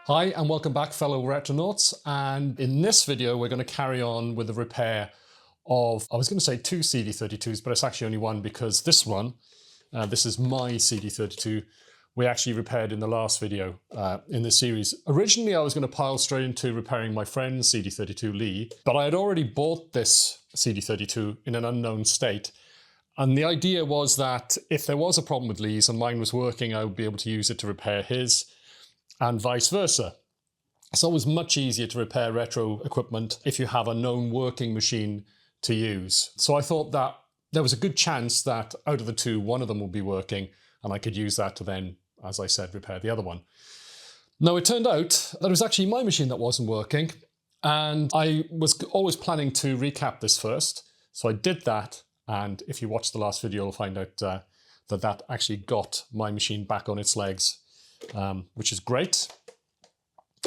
Hi and welcome back, fellow Retronauts, and in this video we're going to carry on with the repair of, I was going to say two CD32s, but it's actually only one because this one, this is my CD32, we actually repaired in the last video in this series. Originally I was going to pile straight into repairing my friend's CD32 Leigh, but I had already bought this CD32 in an unknown state. And the idea was that if there was a problem with Leigh's and mine was working, I would be able to use it to repair his, and vice versa. It's always much easier to repair retro equipment if you have a known working machine to use. So I thought that there was a good chance that out of the two, one of them would be working, and I could use that to then, as I said, repair the other one. Now it turned out that it was actually my machine that wasn't working, and I was always planning to recap this first. So I did that, and if you watch the last video, you'll find out that actually got my machine back on its legs. Which is great.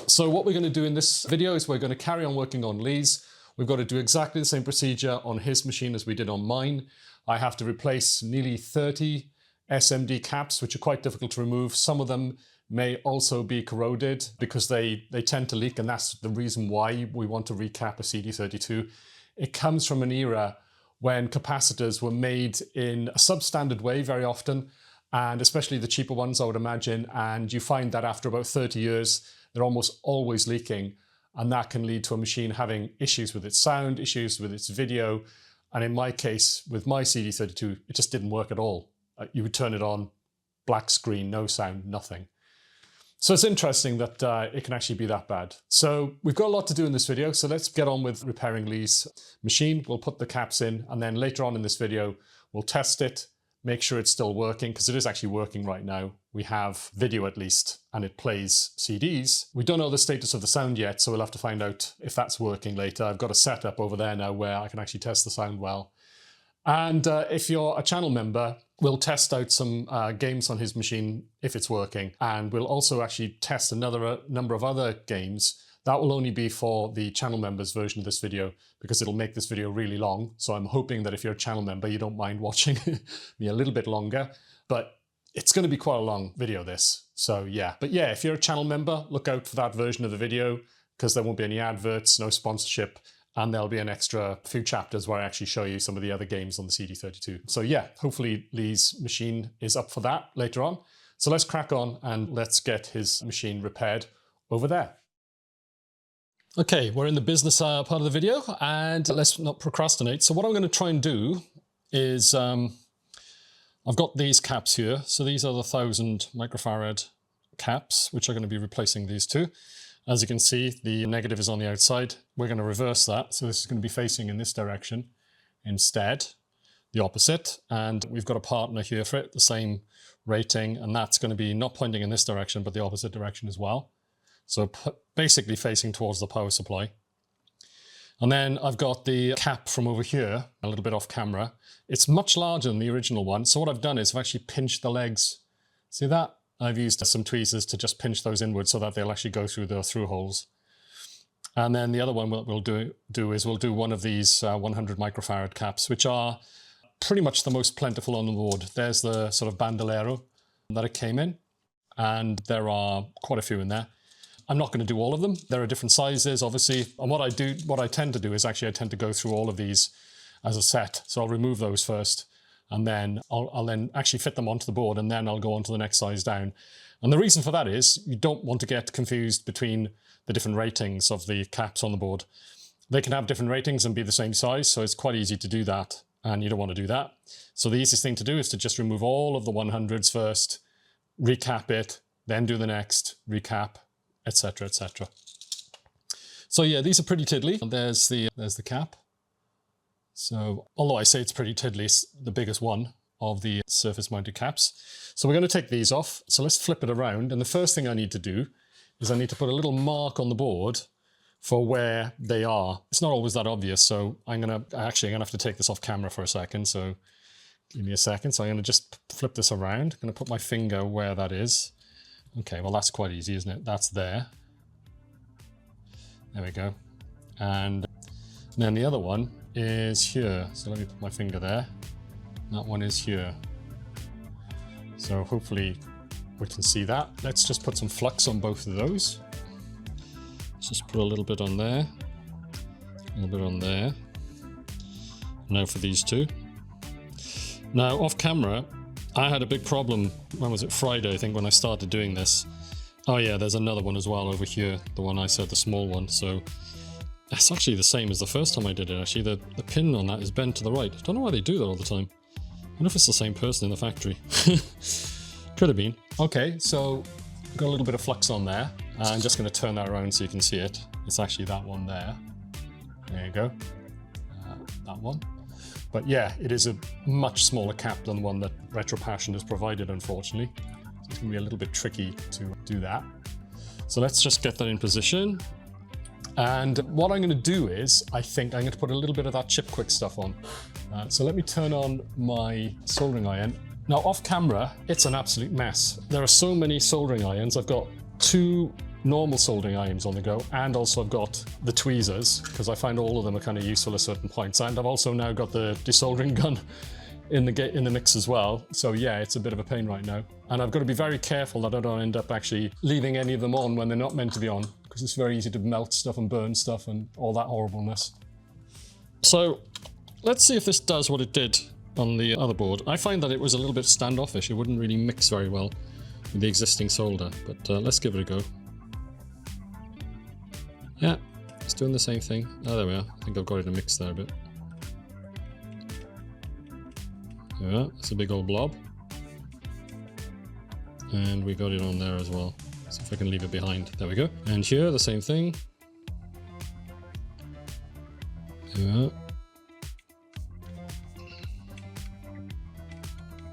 So what we're going to do in this video is we're going to carry on working on Leigh's. We've got to do exactly the same procedure on his machine as we did on mine. I have to replace nearly 30 SMD caps, which are quite difficult to remove. Some of them may also be corroded because they tend to leak, and that's the reason why we want to recap a CD32. It comes from an era when capacitors were made in a substandard way very often, and especially the cheaper ones, I would imagine, and you find that after about 30 years, they're almost always leaking, and that can lead to a machine having issues with its sound, issues with its video, and in my case, with my CD32, it just didn't work at all. You would turn it on, black screen, no sound, nothing. So it's interesting that it can actually be that bad. So we've got a lot to do in this video, so let's get on with repairing Leigh's machine. We'll put the caps in, and then later on in this video, we'll test it, make sure it's still working, because it is actually working right now. We have video at least, and it plays CDs. We don't know the status of the sound yet, so we'll have to find out if that's working later. I've got a setup over there now where I can actually test the sound well. And if you're a channel member, we'll test out some games on his machine if it's working. And we'll also actually test another number of other games. That will only be for the channel members version of this video because it'll make this video really long. So I'm hoping that if you're a channel member, you don't mind watching me a little bit longer, but it's going to be quite a long video this. So yeah, but yeah, if you're a channel member, look out for that version of the video because there won't be any adverts, no sponsorship, and there'll be an extra few chapters where I actually show you some of the other games on the CD32. So yeah, hopefully Leigh's machine is up for that later on. So let's crack on and let's get his machine repaired over there. Okay, we're in the business part of the video, and let's not procrastinate. So what I'm going to try and do is, I've got these caps here. So these are the 1000 microfarad caps, which are going to be replacing these two. As you can see, the negative is on the outside. We're going to reverse that. So this is going to be facing in this direction instead, the opposite. And we've got a partner here for it, the same rating, and that's going to be not pointing in this direction, but the opposite direction as well. So basically facing towards the power supply. And then I've got the cap from over here, a little bit off camera. It's much larger than the original one. So what I've done is I've actually pinched the legs. See that? I've used some tweezers to just pinch those inwards so that they'll actually go through the through holes. And then the other one we'll do one of these 100 microfarad caps, which are pretty much the most plentiful on the board. There's the sort of bandolero that it came in, and there are quite a few in there. I'm not going to do all of them. There are different sizes, obviously. And what I tend to do is actually I tend to go through all of these as a set. So I'll remove those first, and then I'll then actually fit them onto the board, and then I'll go on to the next size down. And the reason for that is you don't want to get confused between the different ratings of the caps on the board. They can have different ratings and be the same size, so it's quite easy to do that, and you don't want to do that. So the easiest thing to do is to just remove all of the 100s first, recap it, then do the next, recap, etc., etc. So yeah, these are pretty tiddly. There's the cap. So although I say it's pretty tiddly, it's the biggest one of the surface mounted caps. So we're going to take these off. So let's flip it around. And the first thing I need to do is I need to put a little mark on the board for where they are. It's not always that obvious. So I'm going to have to take this off camera for a second. So give me a second. So I'm going to just flip this around. I'm going to put my finger where that is. Okay, well that's quite easy, isn't it? That's there. There we go. And then the other one is here. So let me put my finger there. That one is here. So hopefully we can see that. Let's just put some flux on both of those. Let's just put a little bit on there, a little bit on there. Now for these two. Now off camera, I had a big problem, when was it, Friday I think, when I started doing this. Oh yeah, there's another one as well over here, the one I said, the small one. So it's actually the same as the first time I did it actually. The pin on that is bent to the right. I don't know why they do that all the time. I wonder if it's the same person in the factory. Could have been. Okay, so got a little bit of flux on there. I'm just going to turn that around so you can see it. It's actually that one there. There you go. That one. But yeah, it is a much smaller cap than the one that RetroPassion has provided, unfortunately. So it's going to be a little bit tricky to do that. So let's just get that in position. And what I'm going to do is, I think I'm going to put a little bit of that chip quick stuff on. So let me turn on my soldering iron. Now off camera, it's an absolute mess. There are so many soldering irons. I've got 2 normal soldering irons on the go, and also I've got the tweezers, because I find all of them are kind of useful at certain points. And I've also now got the desoldering gun in the mix as well. So yeah, it's a bit of a pain right now. And I've got to be very careful that I don't end up actually leaving any of them on when they're not meant to be on, because it's very easy to melt stuff and burn stuff and all that horribleness. So let's see if this does what it did on the other board. I find that it was a little bit standoffish. It wouldn't really mix very well with the existing solder, but let's give it a go. Yeah, it's doing the same thing. Oh, there we are. I think I've got it in a mix there a bit. There we are. It's a big old blob. And we got it on there as well. See if I can leave it behind. There we go. And here, the same thing. There we are.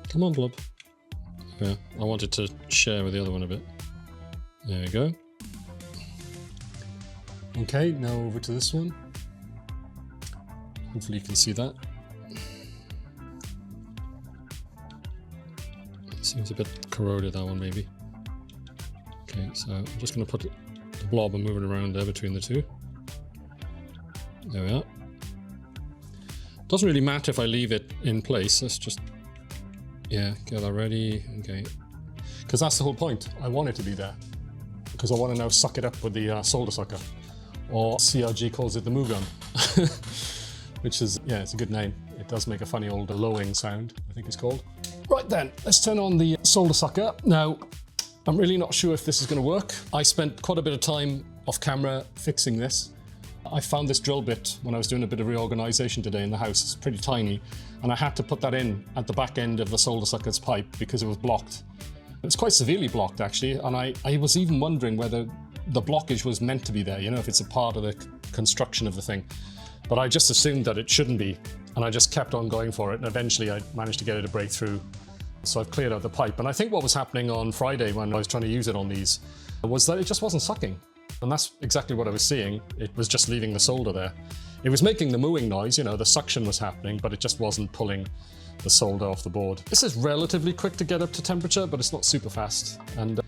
Come on, blob. Yeah, I wanted to share with the other one a bit. There we go. Okay, now over to this one. Hopefully you can see that. Seems a bit corroded, that one maybe. Okay, so I'm just going to put the blob and move it around there between the two. There we are. Doesn't really matter if I leave it in place. Let's just, yeah, get that ready. Okay, because that's the whole point. I want it to be there because I want to now suck it up with the solder sucker, or CRG calls it the Moo gun, which is, yeah, it's a good name. It does make a funny old lowing sound, I think it's called. Right then, let's turn on the solder sucker. Now, I'm really not sure if this is going to work. I spent quite a bit of time off camera fixing this. I found this drill bit when I was doing a bit of reorganization today in the house. It's pretty tiny, and I had to put that in at the back end of the solder sucker's pipe because it was blocked. It's quite severely blocked actually, and I was even wondering whether the blockage was meant to be there, you know, if it's a part of the construction of the thing. But I just assumed that it shouldn't be, and I just kept on going for it, and eventually I managed to get it to break through. So I've cleared out the pipe, and I think what was happening on Friday when I was trying to use it on these was that it just wasn't sucking. And that's exactly what I was seeing. It was just leaving the solder there. It was making the mooing noise, you know, the suction was happening, but it just wasn't pulling the solder off the board. This is relatively quick to get up to temperature, but it's not super fast. And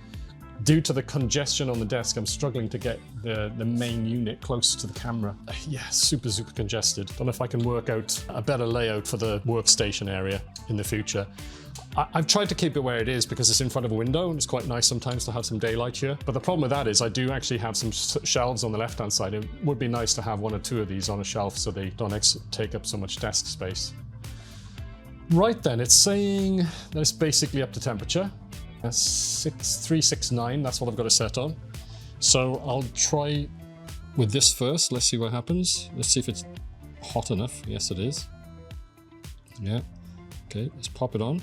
due to the congestion on the desk, I'm struggling to get the main unit close to the camera. Yeah, super congested. Don't know if I can work out a better layout for the workstation area in the future. I've tried to keep it where it is because it's in front of a window and it's quite nice sometimes to have some daylight here. But the problem with that is I do actually have some shelves on the left-hand side. It would be nice to have 1 or 2 of these on a shelf so they don't take up so much desk space. Right then, it's saying that it's basically up to temperature. 369, that's what I've got it set on. So I'll try with this first. Let's see what happens. Let's see if it's hot enough. Yes, it is. Yeah. Okay, let's pop it on.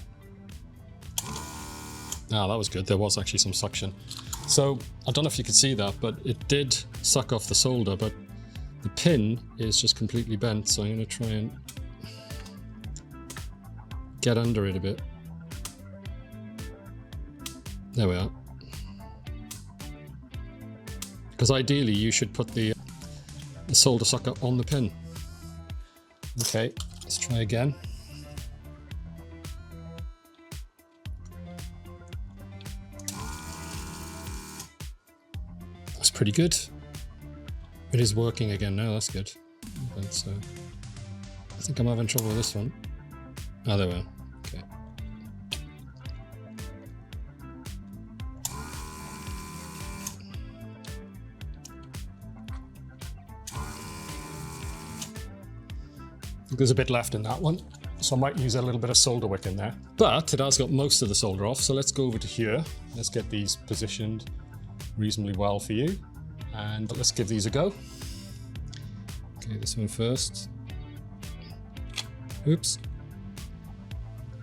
Ah, that was good. There was actually some suction. So I don't know if you could see that, but it did suck off the solder, but the pin is just completely bent. So I'm going to try and get under it a bit. There we are. Because ideally you should put the solder sucker on the pin. Okay, let's try again. That's pretty good. It is working again now, that's good. But, so, I think I'm having trouble with this one. Oh, there we are. Okay. There's a bit left in that one, so I might use a little bit of solder wick in there. But it has got most of the solder off, so let's go over to here. Let's get these positioned reasonably well for you, and let's give these a go. Okay, this one first. Oops.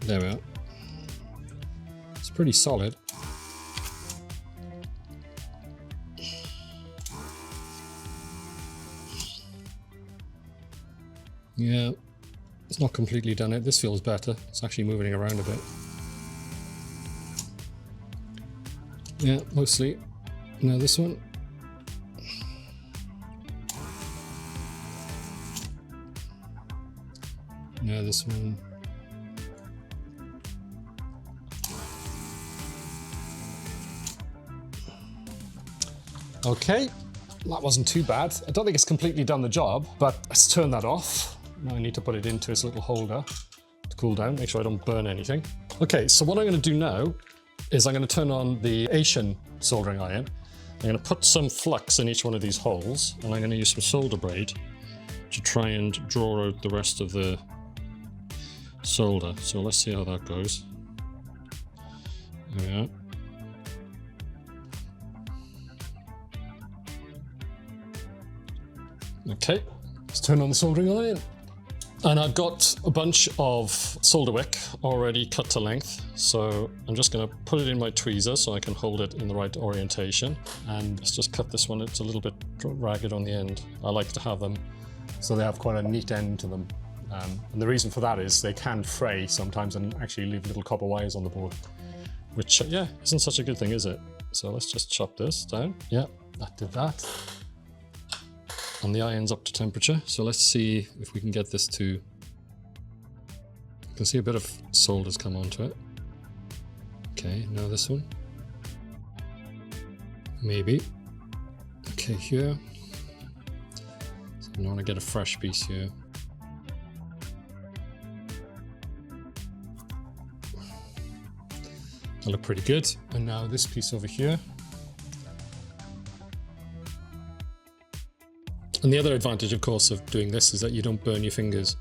There we are. It's pretty solid. Yeah, it's not completely done it. This feels better. It's actually moving around a bit. Yeah, mostly. Now this one. Now this one. Okay, that wasn't too bad. I don't think it's completely done the job, but let's turn that off. Now I need to put it into its little holder to cool down, make sure I don't burn anything. Okay, so what I'm going to do now is I'm going to turn on the Asian soldering iron. I'm going to put some flux in each one of these holes, and I'm going to use some solder braid to try and draw out the rest of the solder. So let's see how that goes. There we are. Okay, let's turn on the soldering iron. And I've got a bunch of solder wick already cut to length, so I'm just going to put it in my tweezer so I can hold it in the right orientation. And let's just cut this one. It's a little bit ragged on the end. I like to have them so they have quite a neat end to them. And the reason for that is they can fray sometimes and actually leave little copper wires on the board, which, yeah, isn't such a good thing, is it? So let's just chop this down. Yeah, that did that. And the iron's up to temperature, so let's see if we can get this to... You can see a bit of solder's come onto it. Okay, now this one. Maybe. Okay, here. So I want to get a fresh piece here. That look pretty good. And now this piece over here. And the other advantage, of course, of doing this is that you don't burn your fingers,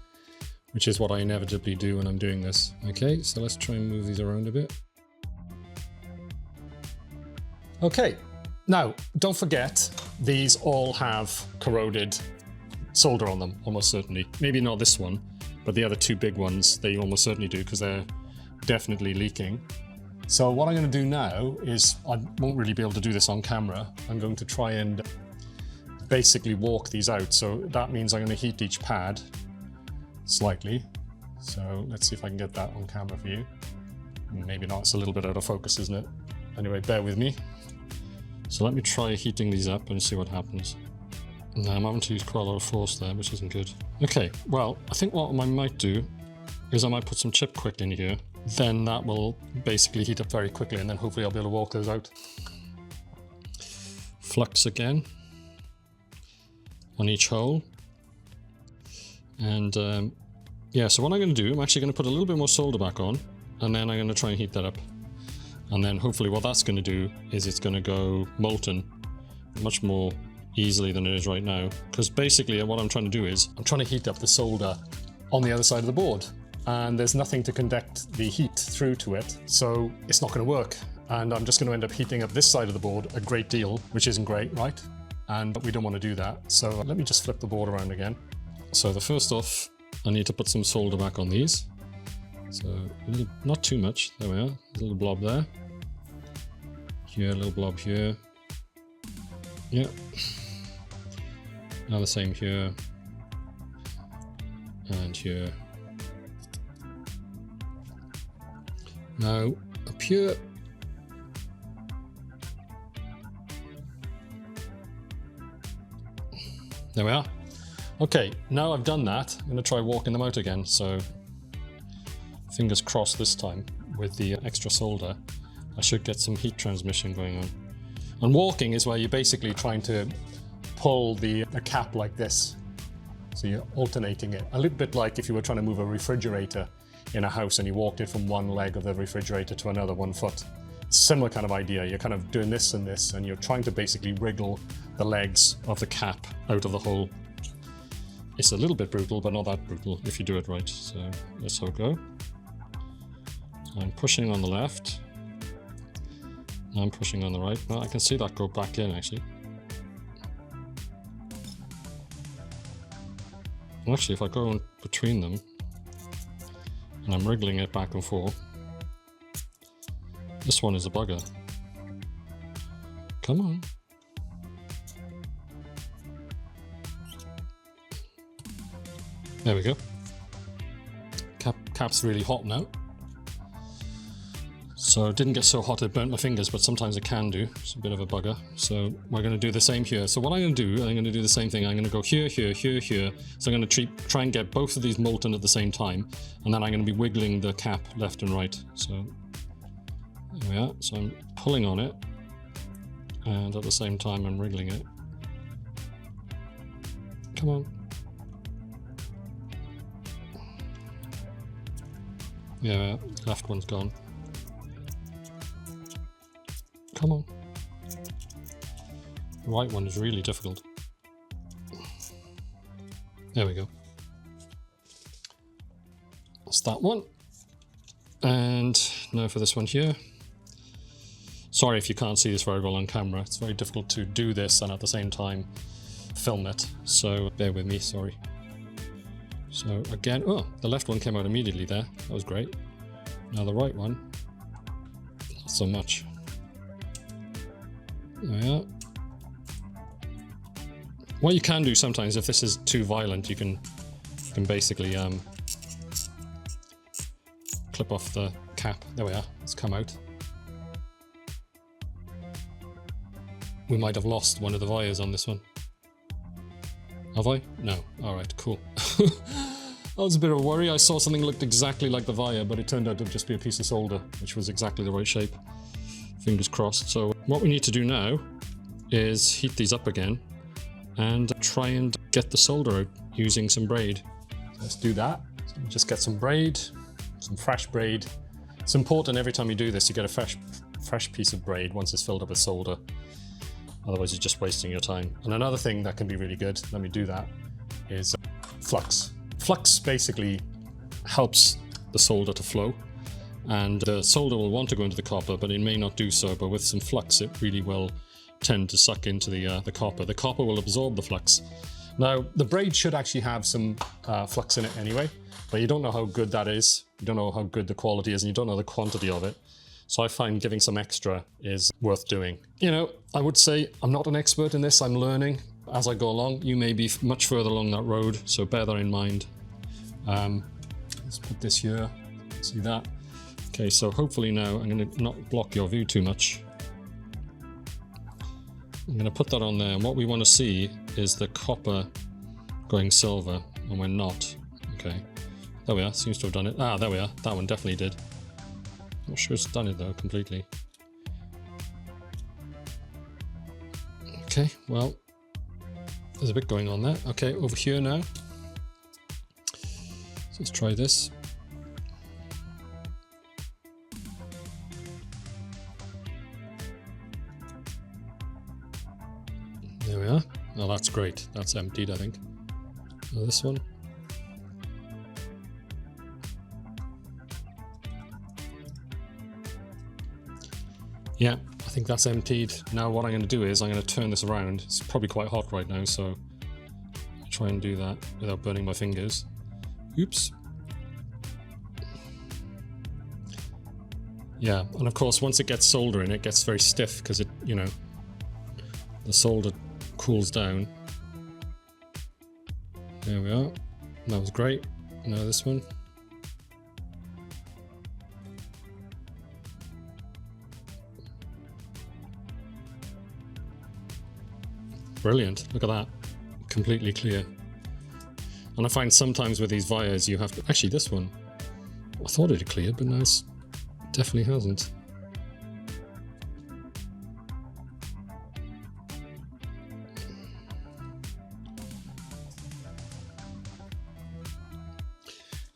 which is what I inevitably do when I'm doing this. Okay, so let's try and move these around a bit. Okay, now don't forget, these all have corroded solder on them, almost certainly. Maybe not this one, but the other two big ones, they almost certainly do, because they're definitely leaking. So what I'm going to do now is, I won't really be able to do this on camera, I'm going to try and basically walk these out. So that means I'm going to heat each pad slightly. So let's see if I can get that on camera for you. Maybe not, it's a little bit out of focus, isn't it? Anyway, bear with me. So let me try heating these up and see what happens. Now I'm having to use quite a lot of force there, which isn't good. Okay, well, I think what I might do is I might put some chip quick in here. Then that will basically heat up very quickly, and then hopefully I'll be able to walk those out. Flux again on each hole. And yeah, so what I'm going to do, I'm actually going to put a little bit more solder back on, and then I'm going to try and heat that up. And then hopefully what that's going to do is it's going to go molten much more easily than it is right now. Because basically what I'm trying to do is, I'm trying to heat up the solder on the other side of the board. And there's nothing to conduct the heat through to it, so it's not going to work. And I'm just going to end up heating up this side of the board a great deal, which isn't great, right? And we don't want to do that. So let me just flip the board around again. So the first off, I need to put some solder back on these. So a little, not too much, there we are, a little blob there. Here, a little blob here. Yeah. Now the same here. And here. Now up here. There we are. Okay, now I've done that, I'm going to try walking them out again, so fingers crossed this time with the extra solder. I should get some heat transmission going on. And walking is where you're basically trying to pull the cap like this. So you're alternating it. A little bit like if you were trying to move a refrigerator in a house and you walked it from one leg of the refrigerator to another, 1 foot. Similar kind of idea. You're kind of doing this and this, and you're trying to basically wriggle the legs of the cap out of the hole. It's a little bit brutal, but not that brutal if you do it right. So let's how it go. I'm pushing on the left. I'm pushing on the right. Well, I can see that go back in actually. Actually, if I go in between them and I'm wriggling it back and forth, this one is a bugger. Come on. There we go. Cap's really hot now. So it didn't get so hot it burnt my fingers, but sometimes it can do. It's a bit of a bugger. So we're going to do the same here. So what I'm going to do, I'm going to do the same thing. I'm going to go here, here, here, here. So I'm going to try and get both of these molten at the same time. And then I'm going to be wiggling the cap left and right. So there we are. So I'm pulling on it. And at the same time, I'm wriggling it. Come on. Yeah, left one's gone. Come on. The right one is really difficult. There we go. That's that one. And now for this one here. Sorry if you can't see this very well on camera. It's very difficult to do this and at the same time film it. So bear with me, sorry. So again, oh, the left one came out immediately there. That was great. Now the right one, not so much. There we are. What you can do sometimes, if this is too violent, you can basically clip off the cap. There we are. It's come out. We might have lost one of the wires on this one. Have I? No. Alright, cool. That was a bit of a worry. I saw something that looked exactly like the wire, but it turned out to just be a piece of solder, which was exactly the right shape. Fingers crossed. So what we need to do now is heat these up again and try and get the solder out using some braid. Let's do that. So just get some braid, some fresh braid. It's important every time you do this, you get a fresh piece of braid once it's filled up with solder. Otherwise you're just wasting your time. And another thing that can be really good, let me do that, is flux. Flux basically helps the solder to flow, and the solder will want to go into the copper, but it may not do so. But with some flux, it really will tend to suck into the copper. The copper will absorb the flux. Now, the braid should actually have some flux in it anyway, but you don't know how good that is. You don't know how good the quality is, and you don't know the quantity of it. So I find giving some extra is worth doing. You know, I would say I'm not an expert in this. I'm learning as I go along. You may be much further along that road, so bear that in mind. Let's put this here. See that? Okay, so hopefully now I'm going to not block your view too much. I'm going to put that on there, and what we want to see is the copper going silver, and we're not. Okay, there we are. Seems to have done it. Ah, there we are. That one definitely did. Not sure it's done it though completely. Okay, well, there's a bit going on there. Okay, over here now. So let's try this. There we are. Oh, that's great. That's emptied, I think. Now this one. Yeah, I think that's emptied. Now what I'm going to do is I'm going to turn this around. It's probably quite hot right now, so I'll try and do that without burning my fingers. Oops. Yeah, and of course once it gets solder in, it gets very stiff because it, you know, the solder cools down. There we are. That was great. Now this one. Brilliant, look at that, completely clear. And I find sometimes with these wires you have to, actually this one, I thought it had cleared, but no, it definitely hasn't.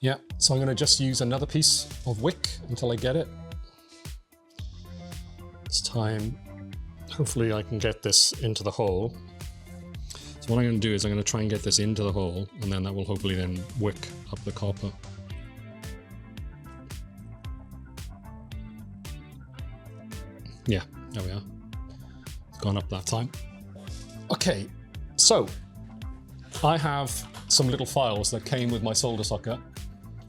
Yeah, so I'm going to just use another piece of wick until I get it. This time, hopefully I can get this into the hole. So what I'm going to do is I'm going to try and get this into the hole, and then that will hopefully then wick up the copper. Yeah, there we are. It's gone up that time. Okay, so I have some little files that came with my solder socket.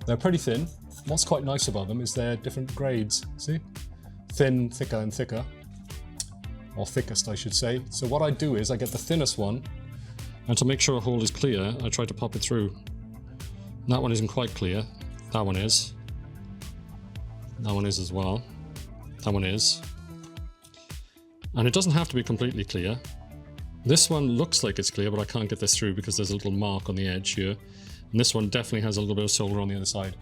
They're pretty thin. What's quite nice about them is they're different grades, see? Thin, thicker, and thicker. Or thickest, I should say. So what I do is I get the thinnest one, and to make sure a hole is clear, I try to pop it through. That one isn't quite clear. That one is. That one is as well. That one is. And it doesn't have to be completely clear. This one looks like it's clear, but I can't get this through because there's a little mark on the edge here. And this one definitely has a little bit of solder on the other side.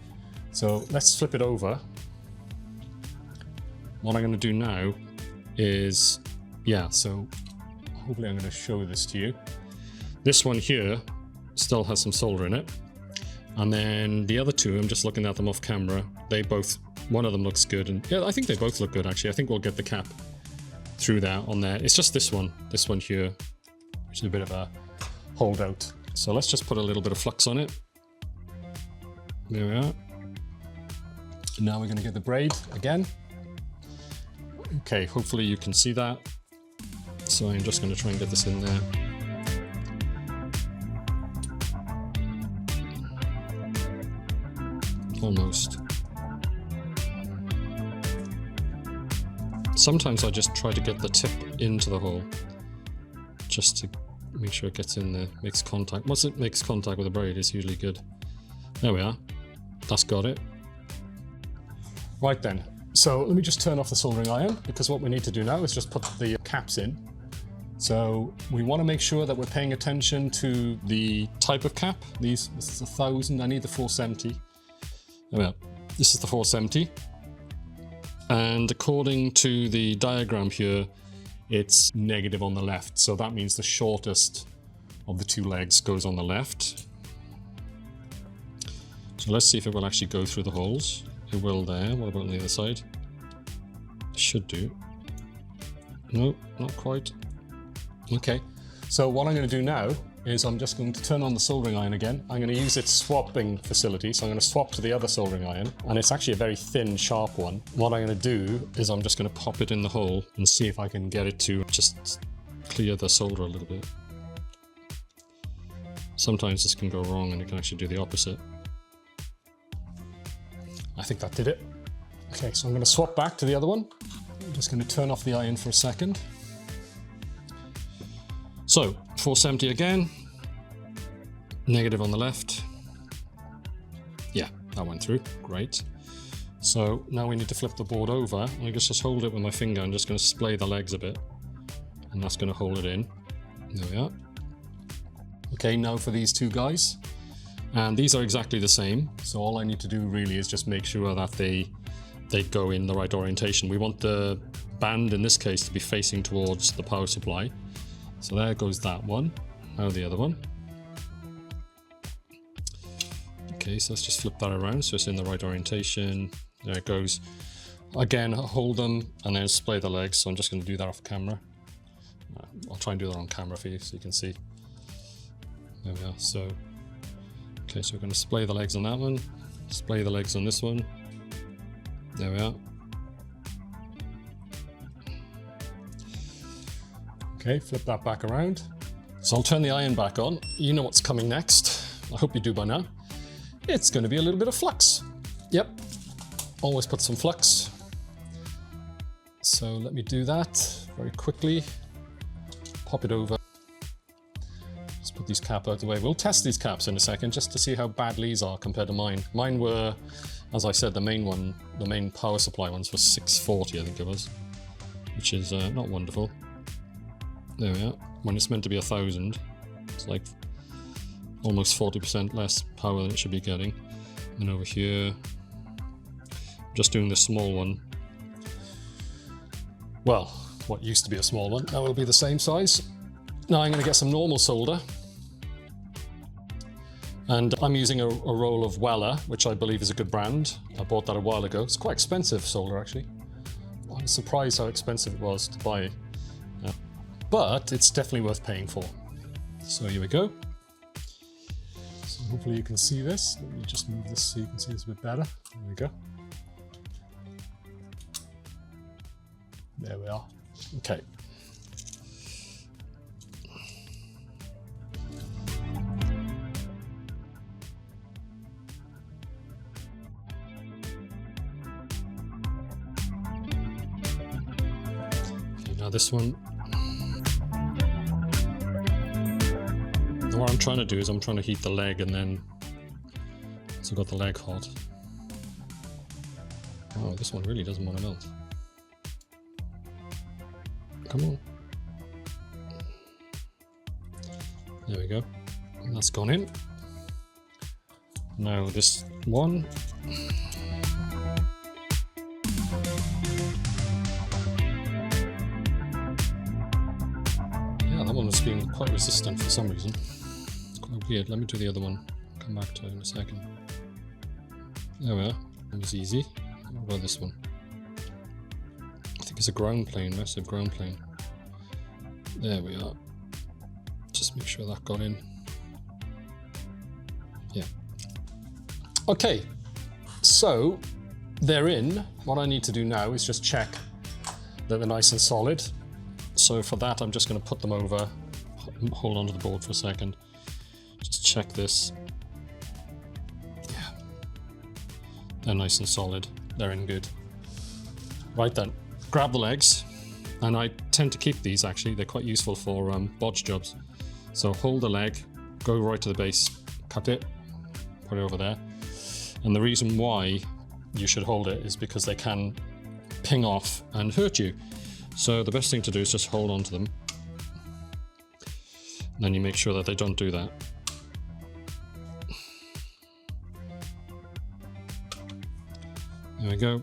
So let's flip it over. What I'm going to do now is, yeah, so hopefully I'm going to show this to you. This one here still has some solder in it. And then the other two, I'm just looking at them off camera. They both, one of them looks good. And yeah, I think they both look good actually. I think we'll get the cap through that on there. It's just this one here, which is a bit of a holdout. So let's just put a little bit of flux on it. There we are. Now we're going to get the braid again. Okay, hopefully you can see that. So I'm just going to try and get this in there. Almost. Sometimes I just try to get the tip into the hole, just to make sure it gets in there, makes contact. Once it makes contact with the braid, it's usually good. There we are. That's got it. Right then. So let me just turn off the soldering iron, because what we need to do now is just put the caps in. So we want to make sure that we're paying attention to the type of cap. This is 1000. I need the 470. There we are. This is the 470. And according to the diagram here, it's negative on the left. So that means the shortest of the two legs goes on the left. So let's see if it will actually go through the holes. It will there. What about on the other side? Should do. No, not quite. Okay. So what I'm going to do now is I'm just going to turn on the soldering iron again. I'm going to use its swapping facility. So I'm going to swap to the other soldering iron, and it's actually a very thin, sharp one. What I'm going to do is I'm just going to pop it in the hole and see if I can get it to just clear the solder a little bit. Sometimes this can go wrong and it can actually do the opposite. I think that did it. Okay, so I'm going to swap back to the other one. I'm just going to turn off the iron for a second. So 470 again, negative on the left. Yeah, that went through, great. So now we need to flip the board over. I'm going to just hold it with my finger. I'm just going to splay the legs a bit, and that's going to hold it in. There we are. Okay, now for these two guys. And these are exactly the same. So all I need to do really is just make sure that they go in the right orientation. We want the band in this case to be facing towards the power supply. So there goes that one. Now the other one. Okay, so let's just flip that around so it's in the right orientation. There it goes. Again, hold them and then splay the legs. So I'm just going to do that off camera. I'll try and do that on camera for you so you can see. There we are. So, okay, so we're going to splay the legs on that one. Splay the legs on this one. There we are. Okay, flip that back around. So I'll turn the iron back on. You know what's coming next. I hope you do by now. It's going to be a little bit of flux. Yep, always put some flux. So let me do that very quickly. Pop it over. Let's put these caps out of the way. We'll test these caps in a second just to see how bad Leigh's are compared to mine. Mine were, as I said, the main power supply ones were 640, I think it was, which is not wonderful. There we are. When it's meant to be 1000, it's like almost 40% less power than it should be getting. And over here, I'm just doing the small one. Well, what used to be a small one, now will be the same size. Now I'm going to get some normal solder. And I'm using a roll of Weller, which I believe is a good brand. I bought that a while ago. It's quite expensive solder, actually. I was surprised how expensive it was to buy. But it's definitely worth paying for. So here we go. So hopefully you can see this. Let me just move this so you can see this a bit better. There we go. There we are. Okay. Now this one, what I'm trying to do is I'm trying to heat the leg, and then so I've got the leg hot. Oh, this one really doesn't want to melt. Come on. There we go. That's gone in. Now this one. That one has been quite resistant for some reason. It's quite weird. Let me do the other one. I'll come back to it in a second. There we are. That was easy. What about this one? I think it's a ground plane, massive ground plane. There we are. Just make sure that got in. Yeah. Okay. So they're in. What I need to do now is just check that they're nice and solid. So for that, I'm just going to put them over, hold onto the board for a second, just check this. Yeah, they're nice and solid, they're in good. Right then, grab the legs, and I tend to keep these actually, they're quite useful for bodge jobs. So hold the leg, go right to the base, cut it, put it over there. And the reason why you should hold it is because they can ping off and hurt you. So the best thing to do is just hold on to them. And then you make sure that they don't do that. There we go.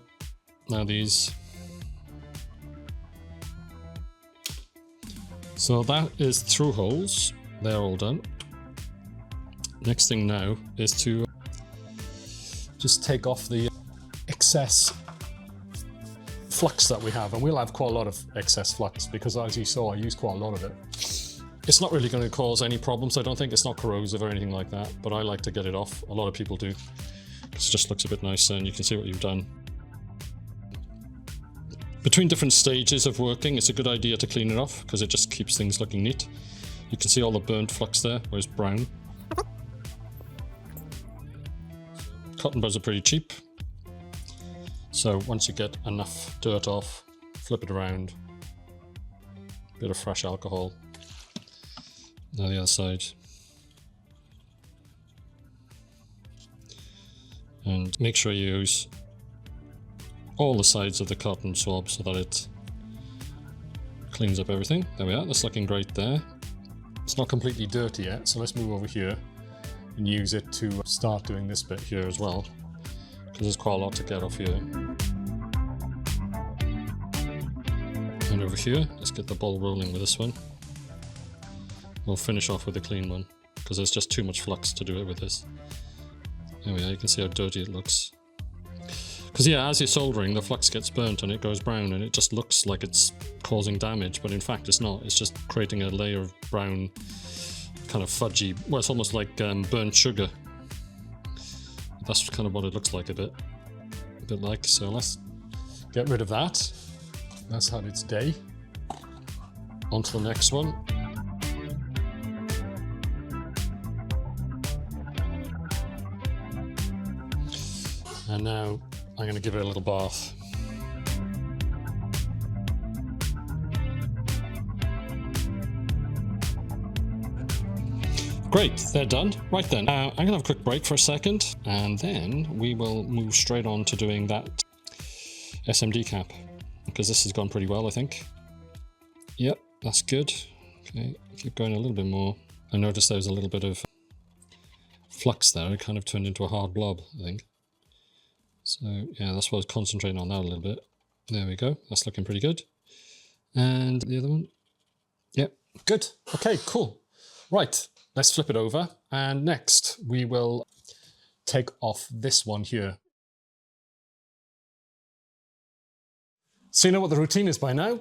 Now these. So that is through holes. They're all done. Next thing now is to just take off the excess flux that we have, and we'll have quite a lot of excess flux because, as you saw, I use quite a lot of it. It's not really going to cause any problems, I don't think. It's not corrosive or anything like that, but I like to get it off. A lot of people do, because it just looks a bit nicer and you can see what you've done. Between different stages of working, it's a good idea to clean it off because it just keeps things looking neat. You can see all the burnt flux there, where it's brown. Cotton buds are pretty cheap. So once you get enough dirt off, flip it around, a bit of fresh alcohol. Now the other side. And make sure you use all the sides of the cotton swab so that it cleans up everything. There we are, that's looking great there. It's not completely dirty yet, so let's move over here and use it to start doing this bit here as well, because there's quite a lot to get off here. And over here, let's get the ball rolling with this one. We'll finish off with a clean one, because there's just too much flux to do it with this. There we are, you can see how dirty it looks. Because yeah, as you're soldering, the flux gets burnt and it goes brown, and it just looks like it's causing damage, but in fact it's not. It's just creating a layer of brown, kind of fudgy, well, it's almost like burnt sugar. That's kind of what it looks like a bit like. So let's get rid of that. That's had its day. On to the next one. And now I'm going to give it a little bath. Great, they're done. Right then, I'm going to have a quick break for a second, and then we will move straight on to doing that SMD cap, because this has gone pretty well, I think. Yep, that's good. Okay, keep going a little bit more. I noticed there was a little bit of flux there. It kind of turned into a hard blob, I think. So yeah, that's what I was concentrating on that a little bit. There we go. That's looking pretty good. And the other one. Yep, good. Okay, cool. Right. let's flip it over. And next we will take off this one here. So you know what the routine is by now.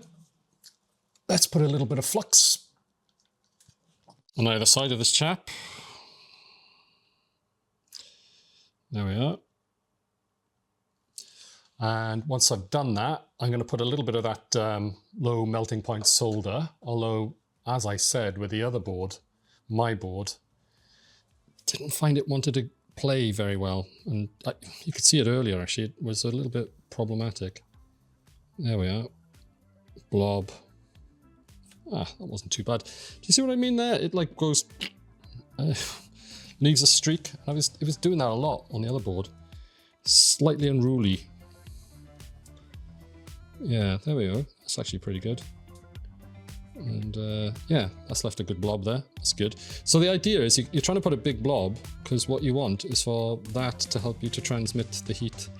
Let's put a little bit of flux on either side of this chap. There we are. And once I've done that, I'm going to put a little bit of that low melting point solder, although, as I said, with the other board, my board, didn't find it wanted to play very well. And you could see it earlier, actually, it was a little bit problematic. There we are. Blob. Ah, that wasn't too bad. Do you see what I mean there? It like goes, leaves a streak. It was doing that a lot on the other board. Slightly unruly. Yeah, there we go. That's actually pretty good. And yeah, that's left a good blob there. That's good. So the idea is you're trying to put a big blob because what you want is for that to help you to transmit the heat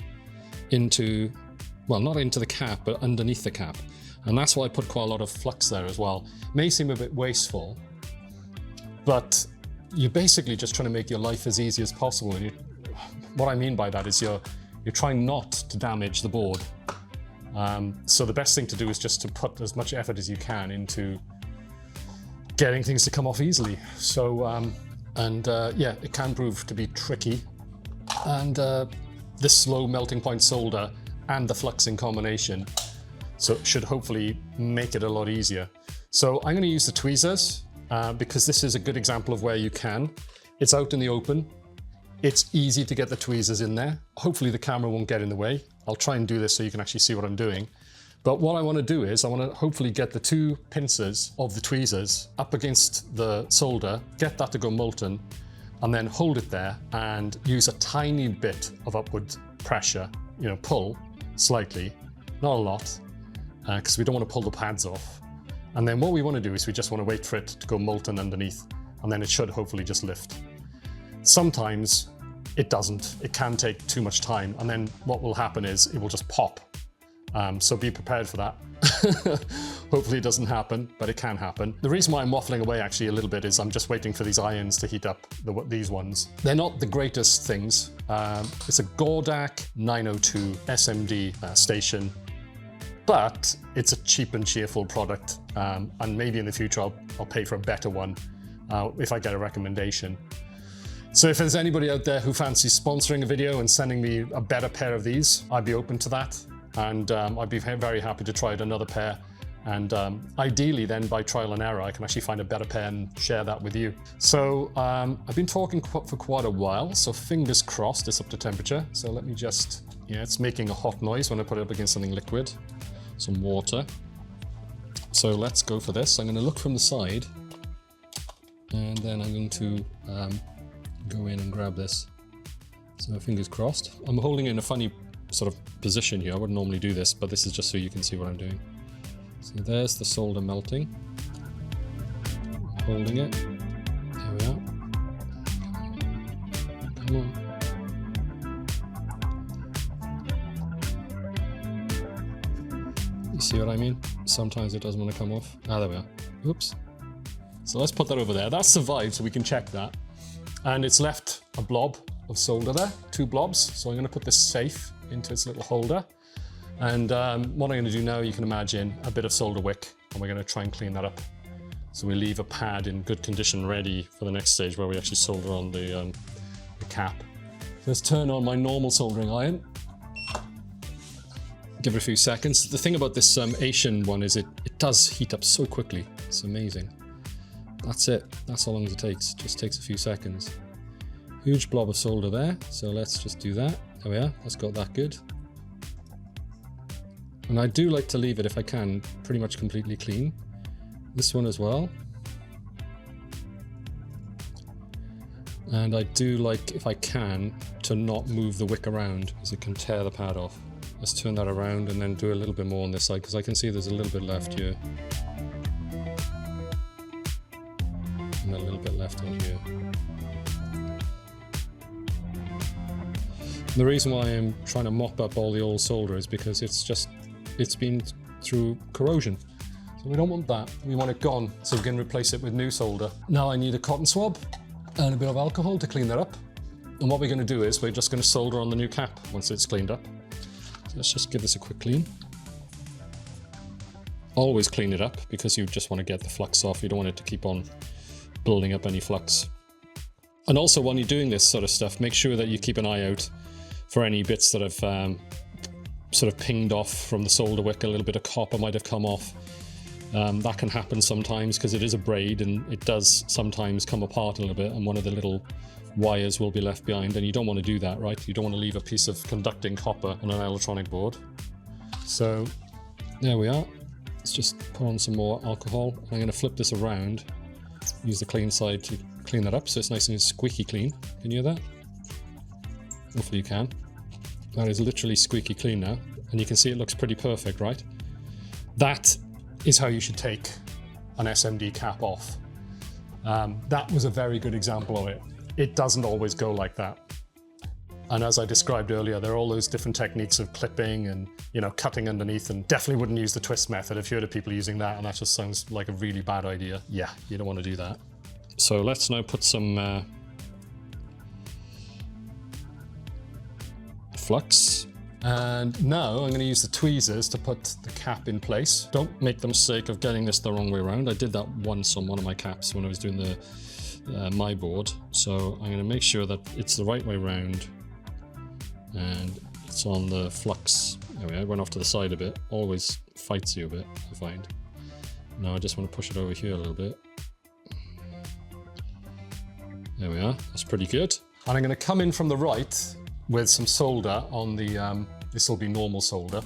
into, well, not into the cap, but underneath the cap. And that's why I put quite a lot of flux there as well. May seem a bit wasteful, but you're basically just trying to make your life as easy as possible. And what I mean by that is you're trying not to damage the board. So the best thing to do is just to put as much effort as you can into getting things to come off easily. So, yeah, it can prove to be tricky. And this slow melting point solder and the flux in combination, so it should hopefully make it a lot easier. So I'm going to use the tweezers because this is a good example of where you can. It's out in the open. It's easy to get the tweezers in there. Hopefully the camera won't get in the way. I'll try and do this so you can actually see what I'm doing. But what I want to do is I want to hopefully get the two pincers of the tweezers up against the solder, get that to go molten, and then hold it there and use a tiny bit of upward pressure, you know, pull slightly, not a lot, because we don't want to pull the pads off. And then what we want to do is we just want to wait for it to go molten underneath, and then it should hopefully just lift. Sometimes it doesn't. It can take too much time, and then what will happen is it will just pop. So be prepared for that. Hopefully it doesn't happen, but it can happen. The reason why I'm waffling away actually a little bit is I'm just waiting for these irons to heat up, these ones. They're not the greatest things. It's a Gordak 902 SMD station, but it's a cheap and cheerful product. And maybe in the future I'll pay for a better one if I get a recommendation. So if there's anybody out there who fancies sponsoring a video and sending me a better pair of these, I'd be open to that. And I'd be very happy to try out another pair. And ideally then by trial and error, I can actually find a better pair and share that with you. So I've been talking for quite a while, so fingers crossed it's up to temperature. So let me just, yeah, it's making a hot noise when I put it up against something liquid, some water. So let's go for this. I'm going to look from the side and then I'm going to go in and grab this. So fingers crossed. I'm holding it in a funny sort of position here. I wouldn't normally do this, but this is just so you can see what I'm doing. So there's the solder melting. I'm holding it. There we are. Come on. You see what I mean? Sometimes it doesn't want to come off. Ah, there we are. Oops. So let's put that over there. That survived, so we can check that. And it's left a blob of solder there, 2 blobs. So I'm going to put this safe into its little holder. And what I'm going to do now, you can imagine, a bit of solder wick, and we're going to try and clean that up. So we leave a pad in good condition ready for the next stage where we actually solder on the cap. Let's turn on my normal soldering iron. Give it a few seconds. The thing about this Asian one is it does heat up so quickly. It's amazing. That's it. That's how long it takes. It just takes a few seconds. Huge blob of solder there. So let's just do that. There we are. That's got that good. And I do like to leave it, if I can, pretty much completely clean. This one as well. And I do like, if I can, to not move the wick around, because it can tear the pad off. Let's turn that around and then do a little bit more on this side, because I can see there's a little bit left here. And a little bit left on here. And the reason why I'm trying to mop up all the old solder is because it's been through corrosion. So We don't want that. We want it gone so we can replace it with new solder. Now I need a cotton swab and a bit of alcohol to clean that up. And what we're going to do is we're just going to solder on the new cap once it's cleaned up. So let's just give this a quick clean. Always clean it up because you just want to get the flux off. You don't want it to keep on building up any flux. And also when you're doing this sort of stuff, make sure that you keep an eye out for any bits that have sort of pinged off from the solder wick. A little bit of copper might have come off. That can happen sometimes because it is a braid and it does sometimes come apart a little bit and one of the little wires will be left behind, and you don't want to do that, right? You don't want to leave a piece of conducting copper on an electronic board. So there we are. Let's just put on some more alcohol. I'm going to flip this around, use the clean side to clean that up so it's nice and squeaky clean. Can you hear that? Hopefully you can. That is literally squeaky clean now, and you can see it looks pretty perfect, right? That is how you should take an SMD cap off. That was a very good example of it. It doesn't always go like that. And as I described earlier, there are all those different techniques of clipping and, you know, cutting underneath, and definitely wouldn't use the twist method. If you heard of people using that and that just sounds like a really bad idea, yeah, you don't want to do that. So let's now put some flux. And now I'm going to use the tweezers to put the cap in place. Don't make the mistake of getting this the wrong way around. I did that once on one of my caps when I was doing the my board. So I'm going to make sure that it's the right way around and it's on the flux. Anyway, I went off to the side a bit. Always fights you a bit, I find. Now I just want to push it over here a little bit. There we are. That's pretty good. And I'm going to come in from the right with some solder on the, this will be normal solder,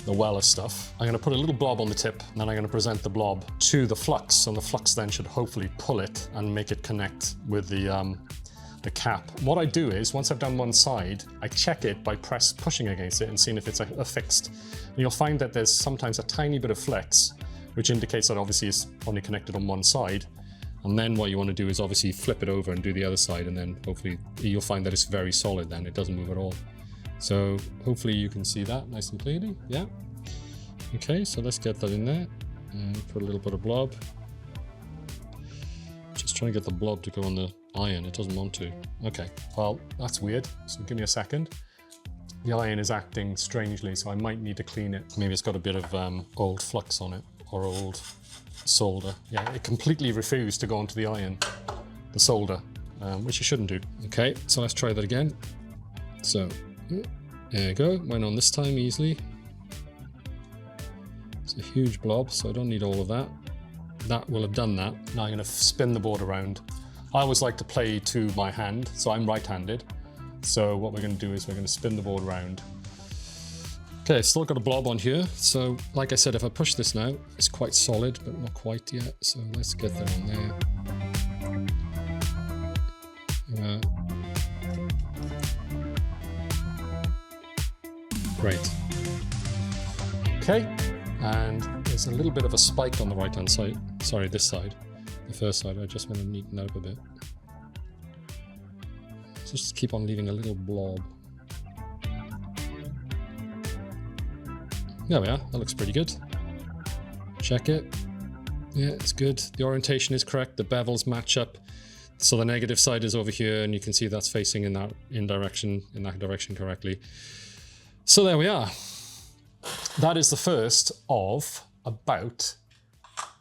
the Weller stuff. I'm going to put a little blob on the tip, and then I'm going to present the blob to the flux, and the flux then should hopefully pull it and make it connect with the cap. What I do is, once I've done one side, I check it by pushing against it and seeing if it's affixed. And you'll find that there's sometimes a tiny bit of flex, which indicates that obviously it's only connected on one side. And then what you want to do is obviously flip it over and do the other side, and then hopefully you'll find that it's very solid then, it doesn't move at all. So hopefully you can see that nice and clearly, yeah. Okay, so let's get that in there and put a little bit of blob. Just trying to get the blob to go on the iron, it doesn't want to. Okay, well, that's weird, so give me a second. The iron is acting strangely, so I might need to clean it. Maybe it's got a bit of old flux on it, or old solder. Yeah, it completely refused to go onto the iron, the solder, which it shouldn't do. Okay, so let's try that again. So, there you go, went on this time easily. It's a huge blob, so I don't need all of that. That will have done that. Now I'm going to spin the board around. I always like to play to my hand, so I'm right-handed. So what we're going to do is we're going to spin the board around. Okay, still got a blob on here. So like I said, if I push this now, it's quite solid, but not quite yet. So let's get that on there. Great. Okay, and there's a little bit of a spike on the right-hand side. Sorry, this side. The first side, I just want to neaten that up a bit. So just keep on leaving a little blob. There we are, that looks pretty good. Check it. Yeah, it's good. The orientation is correct, the bevels match up. So the negative side is over here, and you can see that's facing in that direction correctly. So there we are. That is the first of about,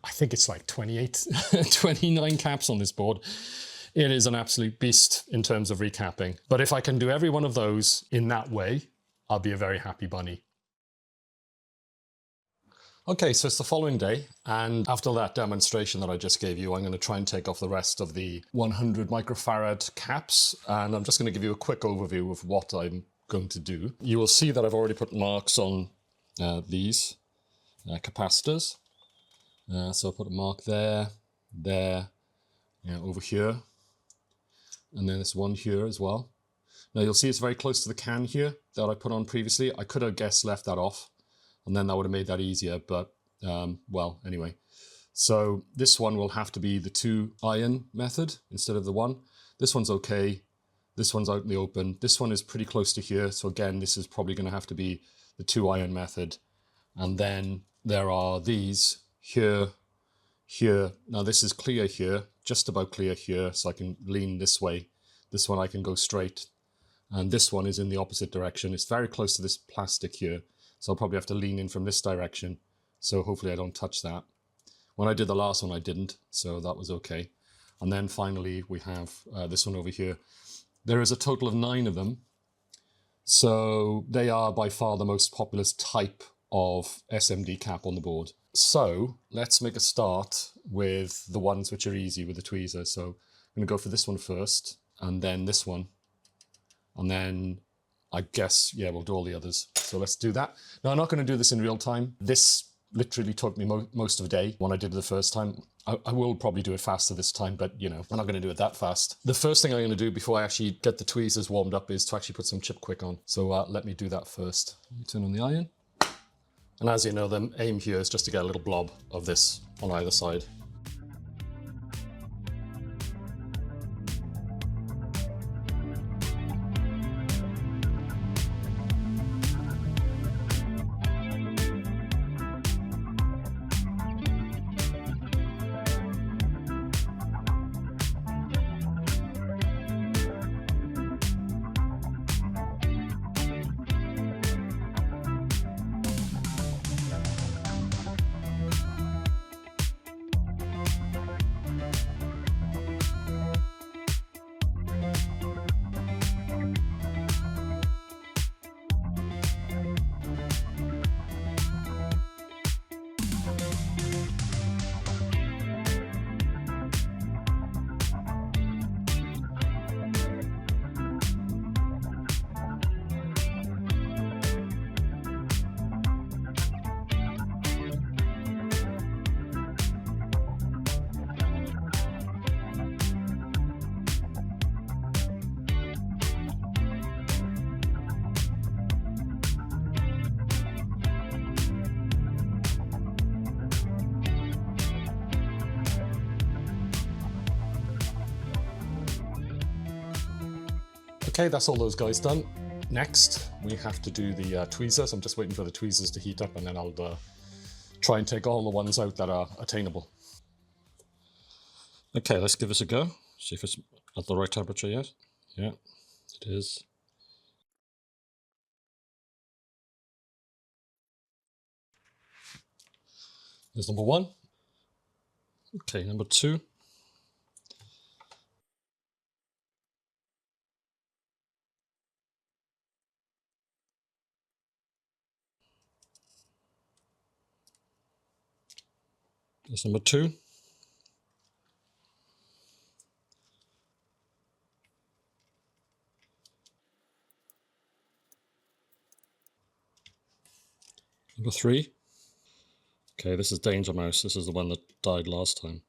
I think it's like 29 caps on this board. It is an absolute beast in terms of recapping. But if I can do every one of those in that way, I'll be a very happy bunny. Okay, so it's the following day, and after that demonstration that I just gave you, I'm going to try and take off the rest of the 100 microfarad caps, and I'm just going to give you a quick overview of what I'm going to do. You will see that I've already put marks on these capacitors. So I'll put a mark there, over here, and then there's one here as well. Now you'll see it's very close to the can here that I put on previously. I could have left that off, and then that would have made that easier, but well, anyway. So this one will have to be the 2 iron method instead of the 1. This one's okay. This one's out in the open. This one is pretty close to here. So again, this is probably going to have to be the 2 iron method. And then there are these here, here. Now this is clear here, just about clear here, so I can lean this way. This one I can go straight, and this one is in the opposite direction. It's very close to this plastic here, so I'll probably have to lean in from this direction, so hopefully I don't touch that. When I did the last one I didn't, so that was okay. And then finally we have this one over here. There is a total of 9 of them, so they are by far the most populous type of SMD cap on the board. So let's make a start with the ones which are easy with the tweezers. So I'm going to go for this one first, and then this one, and then I guess, yeah, we'll do all the others. So let's do that. Now, I'm not going to do this in real time. This literally took me most of a day when I did it the first time. I will probably do it faster this time, but you know, I'm not going to do it that fast. The first thing I'm going to do before I actually get the tweezers warmed up is to actually put some Chip Quick on. So let me do that first. Turn on the iron. And as you know, the aim here is just to get a little blob of this on either side. Okay, that's all those guys done. Next, we have to do the tweezers. I'm just waiting for the tweezers to heat up, and then I'll try and take all the ones out that are attainable. Okay, let's give this a go. See if it's at the right temperature yet. Yeah, it is. There's number 1. Okay, number 2. There's number 2. Number 3. Okay, this is Danger Mouse. This is the one that died last time.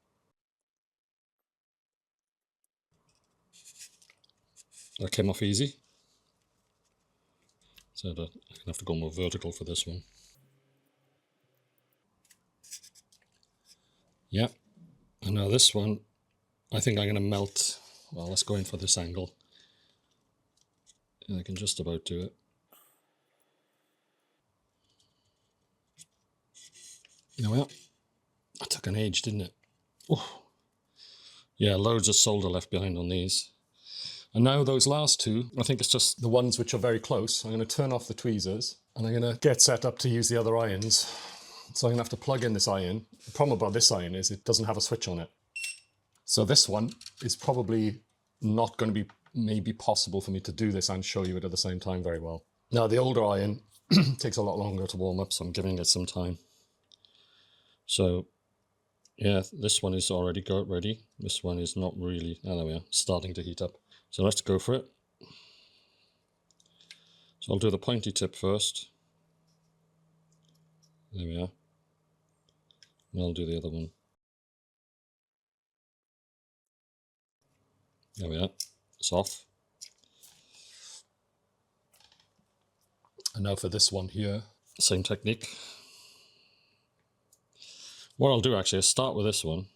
That came off easy. So I'm going to have to go more vertical for this one. Yeah. And now this one, I think I'm going to melt. Well, let's go in for this angle. And I can just about do it. There we are. That took an age, didn't it? Oh. Yeah, loads of solder left behind on these. And now those last 2, I think it's just the ones which are very close. I'm going to turn off the tweezers, and I'm going to get set up to use the other irons. So I'm going to have to plug in this iron. The problem about this iron is it doesn't have a switch on it. So this one is probably not going to be maybe possible for me to do this and show you it at the same time very well. Now the older iron takes a lot longer to warm up, so I'm giving it some time. So yeah, this one is already ready. This one is not really, oh, there we are, starting to heat up. So let's go for it. So I'll do the pointy tip first. There we are. And I'll do the other one. There we are. It's off. And now for this one here, same technique. What I'll do actually is start with this one,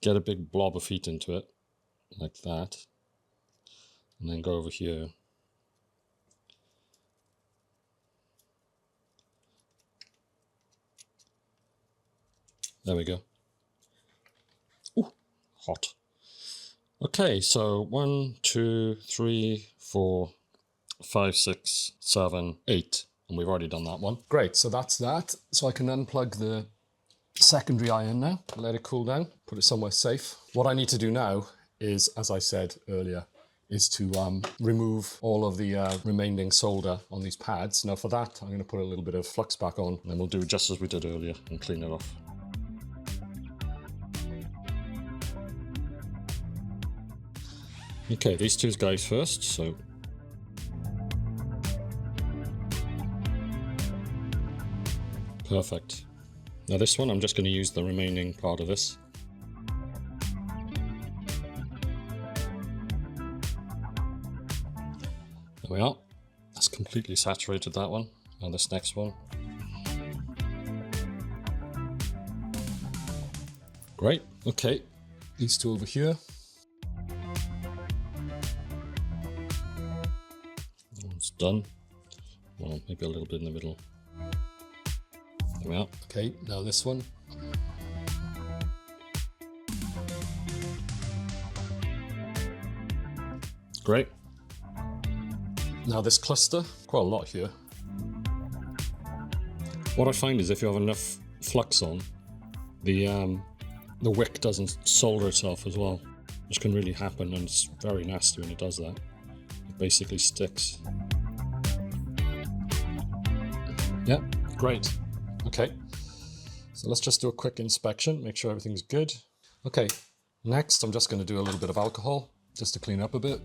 get a big blob of heat into it, like that, and then go over here. There we go. Ooh, hot. Okay, so 1, 2, 3, 4, 5, 6, 7, 8. And we've already done that one. Great, so that's that. So I can unplug the secondary iron now, let it cool down, put it somewhere safe. What I need to do now is, as I said earlier, is to remove all of the remaining solder on these pads. Now for that, I'm going to put a little bit of flux back on, and then we'll do just as we did earlier and clean it off. Okay, these two guys first, so perfect. Now this one, I'm just going to use the remaining part of this. There we are. That's completely saturated that one. Now this next one. Great, okay. These two over here. One's done. Well, maybe a little bit in the middle. There we are. Okay, now this one. Great. Now this cluster, quite a lot here. What I find is if you have enough flux on, the wick doesn't solder itself as well, which can really happen, and it's very nasty when it does that. It basically sticks. Yeah, great. Okay, so let's just do a quick inspection, make sure everything's good. Okay, next I'm just going to do a little bit of alcohol, just to clean up a bit.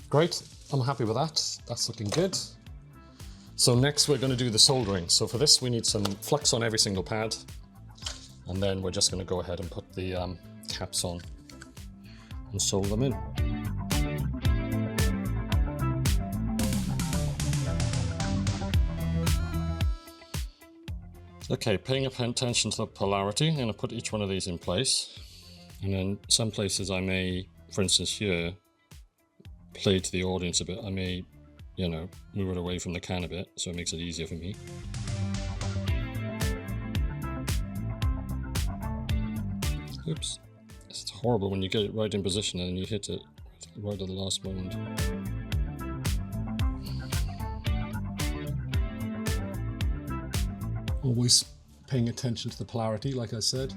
Great, I'm happy with that. That's looking good. So next we're going to do the soldering. So for this we need some flux on every single pad. And then we're just going to go ahead and put the caps on and solder them in. Okay, paying attention to the polarity, I'm going to put each one of these in place. And then some places I may, for instance here, play to the audience a bit. I may, you know, move it away from the can a bit, so it makes it easier for me. Oops. It's horrible when you get it right in position and you hit it right at the last moment. Always paying attention to the polarity, like I said.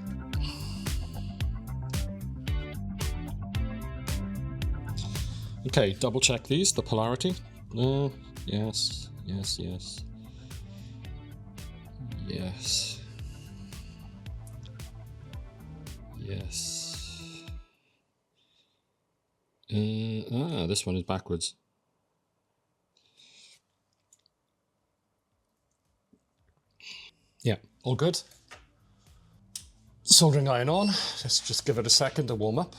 Okay, double check these, the polarity. Yes, yes, yes. Yes. Yes. This one is backwards. Yeah, all good. Soldering iron on. Let's just give it a second to warm up.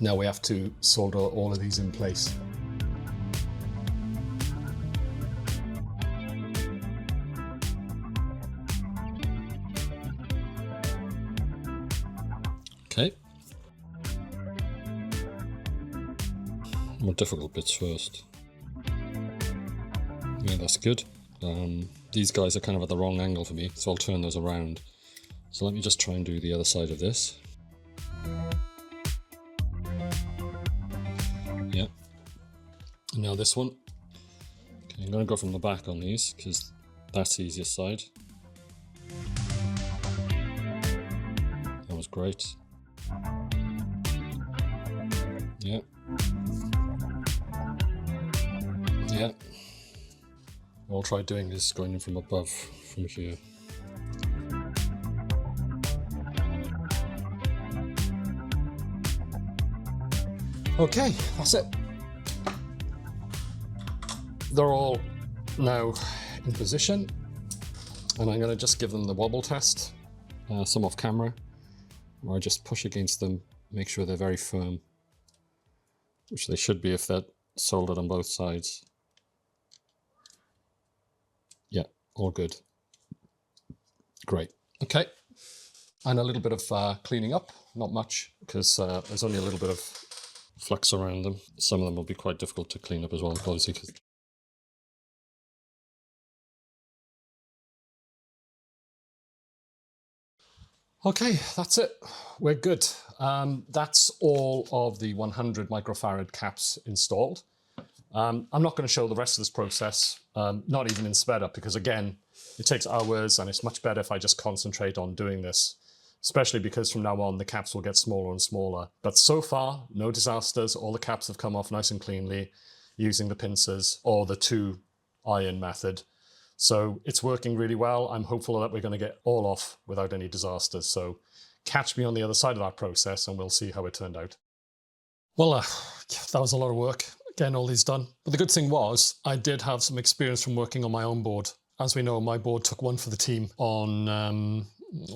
Now we have to solder all of these in place. Okay. More difficult bits first. Yeah, that's good. These guys are kind of at the wrong angle for me, so I'll turn those around. So let me just try and do the other side of this. Yeah. And now this one. Okay, I'm going to go from the back on these because that's the easiest side. That was great. Yeah. Yeah. I'll try doing this going in from above, from here. Okay, that's it. They're all now in position, and I'm going to just give them the wobble test, some off camera, where I just push against them, make sure they're very firm, which they should be if they're soldered on both sides. Yeah, all good. Great. Okay. and a little bit of cleaning up. Not much, because there's only a little bit of flux around them. Some of them will be quite difficult to clean up as well, obviously. Okay, that's it. We're good. That's all of the 100 microfarad caps installed. I'm not going to show the rest of this process, not even in sped up, because again, it takes hours and it's much better if I just concentrate on doing this, especially because from now on the caps will get smaller and smaller. But so far, no disasters. All the caps have come off nice and cleanly using the pincers or the 2 iron method. So it's working really well. I'm hopeful that we're going to get all off without any disasters. So catch me on the other side of that process and we'll see how it turned out. Well, that was a lot of work getting all these done. But the good thing was I did have some experience from working on my own board. As we know, my board took one for the team on,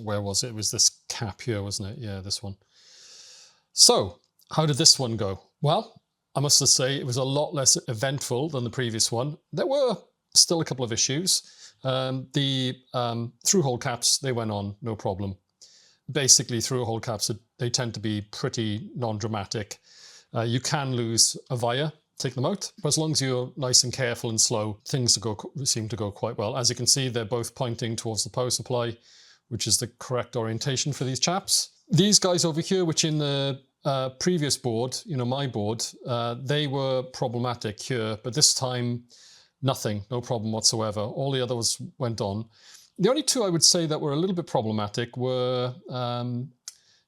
where was it? It was this cap here, wasn't it? Yeah, this one. So how did this one go? Well, I must say it was a lot less eventful than the previous one. There were still a couple of issues. The through-hole caps, they went on, no problem. Basically, through-hole caps, they tend to be pretty non-dramatic. You can lose a via, take them out, but as long as you're nice and careful and slow, things seem to go quite well. As you can see, they're both pointing towards the power supply, which is the correct orientation for these chaps. These guys over here, which in the previous board, my board, they were problematic here, but this time, nothing, no problem whatsoever. All the others went on. The only 2 I would say that were a little bit problematic were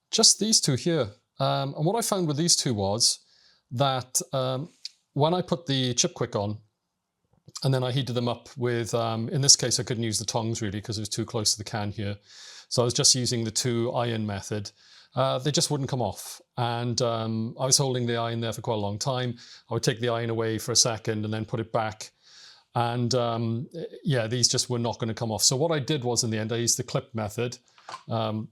just these 2 here. And what I found with these 2 was that when I put the chip quick on, and then I heated them up with, in this case, I couldn't use the tongs really because it was too close to the can here. So I was just using the 2 iron method. They just wouldn't come off. And I was holding the iron there for quite a long time. I would take the iron away for a second and then put it back. And yeah, these just were not going to come off. So what I did was in the end, I used the clip method,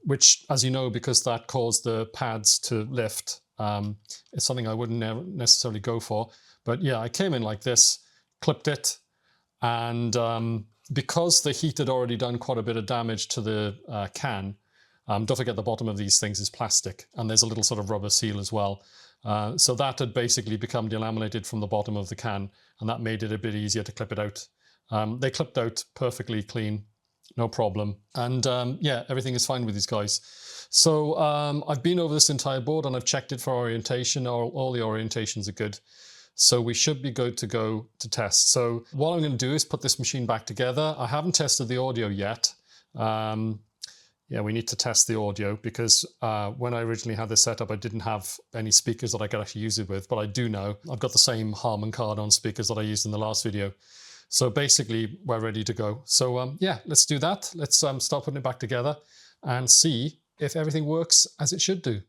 which, as you know, because that caused the pads to lift, it's something I wouldn't necessarily go for. But yeah, I came in like this, clipped it, and because the heat had already done quite a bit of damage to the can, don't forget the bottom of these things is plastic, and there's a little sort of rubber seal as well. So that had basically become delaminated from the bottom of the can, and that made it a bit easier to clip it out. They clipped out perfectly clean, no problem. And yeah, everything is fine with these guys. So I've been over this entire board and I've checked it for orientation. All the orientations are good. So we should be good to go to test. So what I'm going to do is put this machine back together. I haven't tested the audio yet. Yeah, we need to test the audio because when I originally had this set up, I didn't have any speakers that I could actually use it with, but I do now. I've got the same Harman Kardon speakers that I used in the last video. So basically, we're ready to go. So yeah, let's do that. Let's start putting it back together and see if everything works as it should do.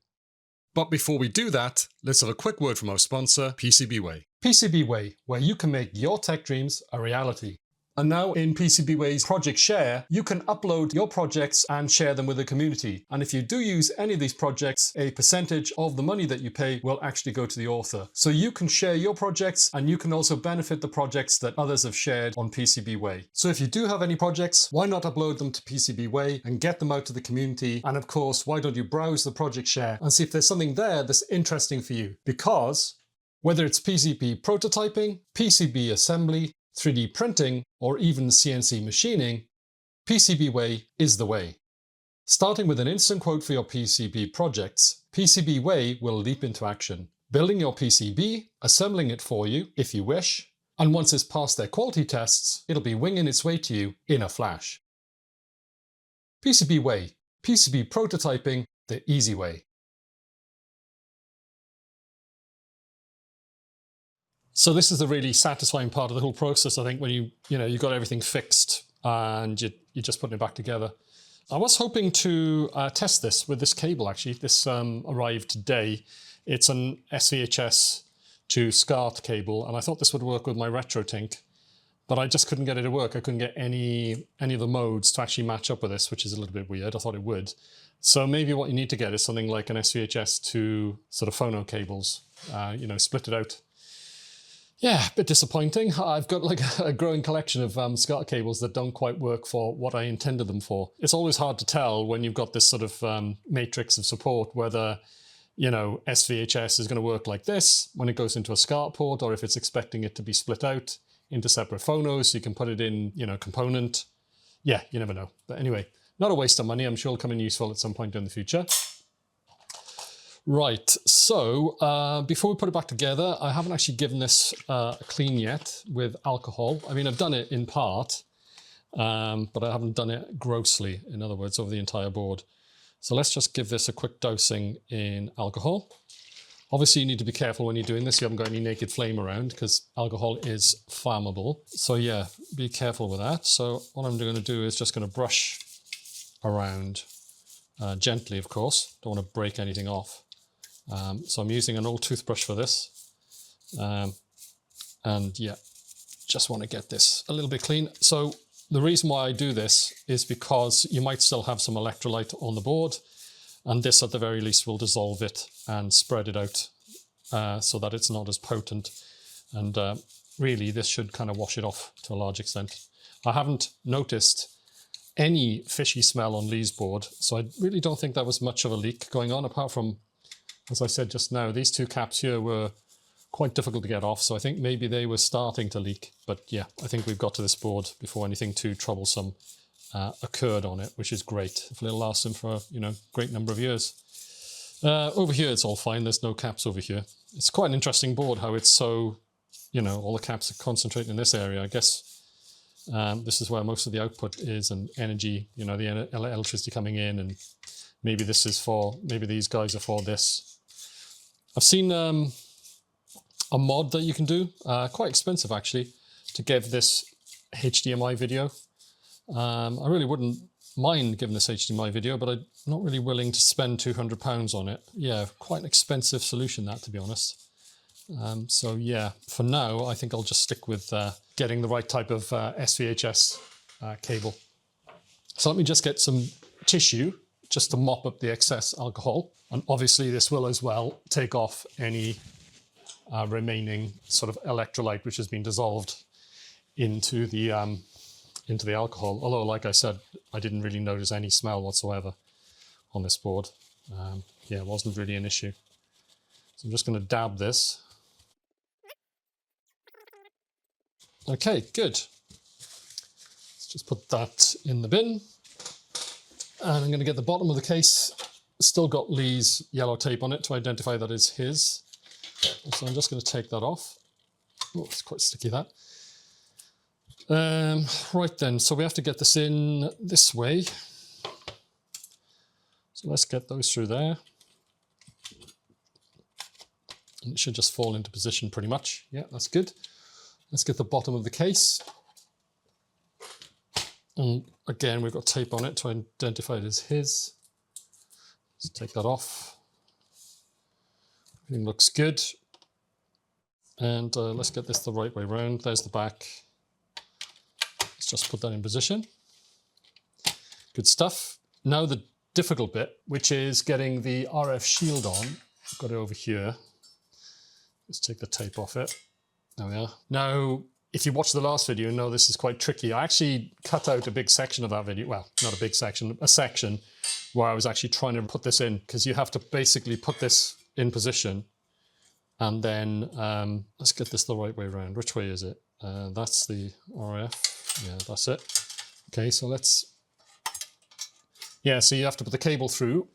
But before we do that, let's have a quick word from our sponsor, PCBWay. PCBWay, where you can make your tech dreams a reality. And now in PCBWay's Project Share, you can upload your projects and share them with the community. And if you do use any of these projects, a percentage of the money that you pay will actually go to the author. So you can share your projects and you can also benefit the projects that others have shared on PCBWay. So if you do have any projects, why not upload them to PCBWay and get them out to the community? And of course, why don't you browse the Project Share and see if there's something there that's interesting for you? Because whether it's PCB prototyping, PCB assembly, 3D printing, or even CNC machining, PCBWay is the way. Starting with an instant quote for your PCB projects, PCBWay will leap into action, building your PCB, assembling it for you if you wish, and once it's passed their quality tests, it'll be winging its way to you in a flash. PCBWay, PCB prototyping the easy way. So this is the really satisfying part of the whole process, I think, when you got everything fixed and you're just putting it back together. I was hoping to test this with this cable, actually. This arrived today. It's an SVHS to SCART cable, and I thought this would work with my RetroTink, but I just couldn't get it to work. I couldn't get any of the modes to actually match up with this, which is a little bit weird. I thought it would. So maybe what you need to get is something like an SVHS to sort of phono cables, split it out. Yeah, a bit disappointing. I've got like a growing collection of SCART cables that don't quite work for what I intended them for. It's always hard to tell when you've got this sort of matrix of support whether, you know, SVHS is going to work like this when it goes into a SCART port, or if it's expecting it to be split out into separate phonos so you can put it in, you know, component. Yeah, you never know. But anyway, not a waste of money. I'm sure it'll come in useful at some point in the future. Right, so before we put it back together, I haven't actually given this a clean yet with alcohol. I mean, I've done it in part, but I haven't done it grossly, in other words, over the entire board. So let's just give this a quick dosing in alcohol. Obviously, you need to be careful when you're doing this. You haven't got any naked flame around because alcohol is flammable. So yeah, be careful with that. So what I'm going to do is just going to brush around gently, of course. Don't want to break anything off. So I'm using an old toothbrush for this. And yeah, just want to get this a little bit clean. So the reason why I do this is because you might still have some electrolyte on the board, and this at the very least will dissolve it and spread it out so that it's not as potent. And really this should kind of wash it off to a large extent. I haven't noticed any fishy smell on Leigh's board, so I really don't think there was much of a leak going on, apart from, as I said just now, these two caps here were quite difficult to get off, so I think maybe they were starting to leak. But yeah, I think we've got to this board before anything too troublesome occurred on it, which is great. Hopefully it'll last them for a, you know, great number of years. Over here it's all fine, there's no caps over here. It's quite an interesting board how it's so, you know, all the caps are concentrated in this area. I guess this is where most of the output is, and energy, you know, the electricity coming in, and maybe this is for, maybe these guys are for this. I've seen a mod that you can do, quite expensive actually, to give this HDMI video. I really wouldn't mind giving this HDMI video, but I'm not really willing to spend £200 on it. Yeah, quite an expensive solution that, to be honest. So yeah, for now, I think I'll just stick with getting the right type of SVHS cable. So let me just get some tissue just to mop up the excess alcohol. And obviously this will as well take off any remaining sort of electrolyte which has been dissolved into the alcohol. Although, like I said, I didn't really notice any smell whatsoever on this board. Yeah, it wasn't really an issue. So I'm just going to dab this. Okay, good. Let's just put that in the bin. And I'm going to get the bottom of the case. Still got Leigh's yellow tape on it to identify that it's his. So I'm just going to take that off. Oh, it's quite sticky, that. Right then, so we have to get this in this way. So let's get those through there. And it should just fall into position pretty much. Yeah, that's good. Let's get the bottom of the case. And again, we've got tape on it to identify it as his. Let's take that off. Everything looks good. And let's get this the right way around. There's the back. Let's just put that in position. Good stuff. Now the difficult bit, which is getting the RF shield on. I've got it over here. Let's take the tape off it. There we are. Now, if you watched the last video, you know this is quite tricky. I actually cut out a big section of that video. Well, not a big section, a section where I was actually trying to put this in, because you have to basically put this in position. And then let's get this the right way around. Which way is it? That's the RF. Yeah, that's it. Okay, so let's... Yeah, so you have to put the cable through.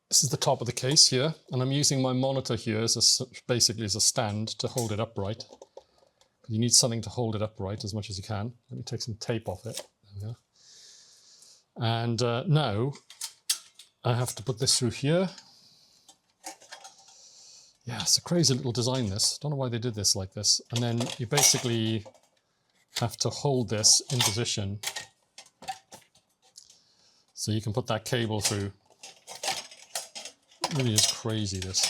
This is the top of the case here, and I'm using my monitor here as basically as a stand to hold it upright. You need something to hold it upright as much as you can. Let me take some tape off it. There we go. And now I have to put this through here. Yeah, it's a crazy little design, this. Don't know why they did this like this. And then you basically have to hold this in position so you can put that cable through. It really is crazy, this.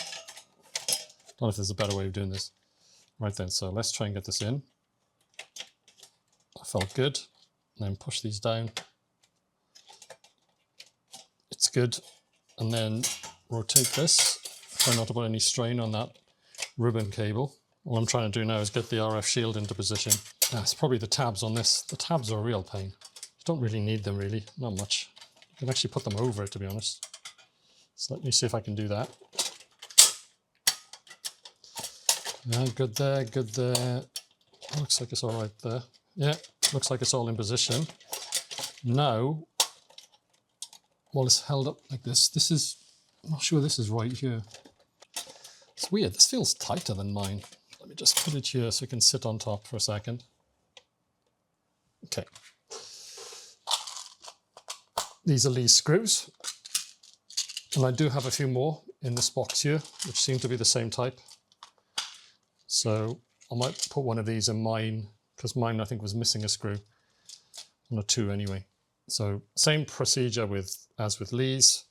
Don't know if there's a better way of doing this. Right then, so let's try and get this in. That felt good. And then push these down. It's good. And then rotate this. Try not to put any strain on that ribbon cable. What I'm trying to do now is get the RF shield into position. It's probably the tabs on this. The tabs are a real pain. You don't really need them, really. Not much. You can actually put them over it, to be honest. So let me see if I can do that. Yeah, good there, good there. Looks like it's all right there. Yeah, looks like it's all in position. Now, while it's held up like this, I'm not sure this is right here. It's weird, this feels tighter than mine. Let me just put it here so it can sit on top for a second. Okay. These are Leigh's screws. And I do have a few more in this box here, which seem to be the same type. So I might put one of these in mine, because mine I think was missing a screw. One or two anyway. So same procedure as with Leigh's.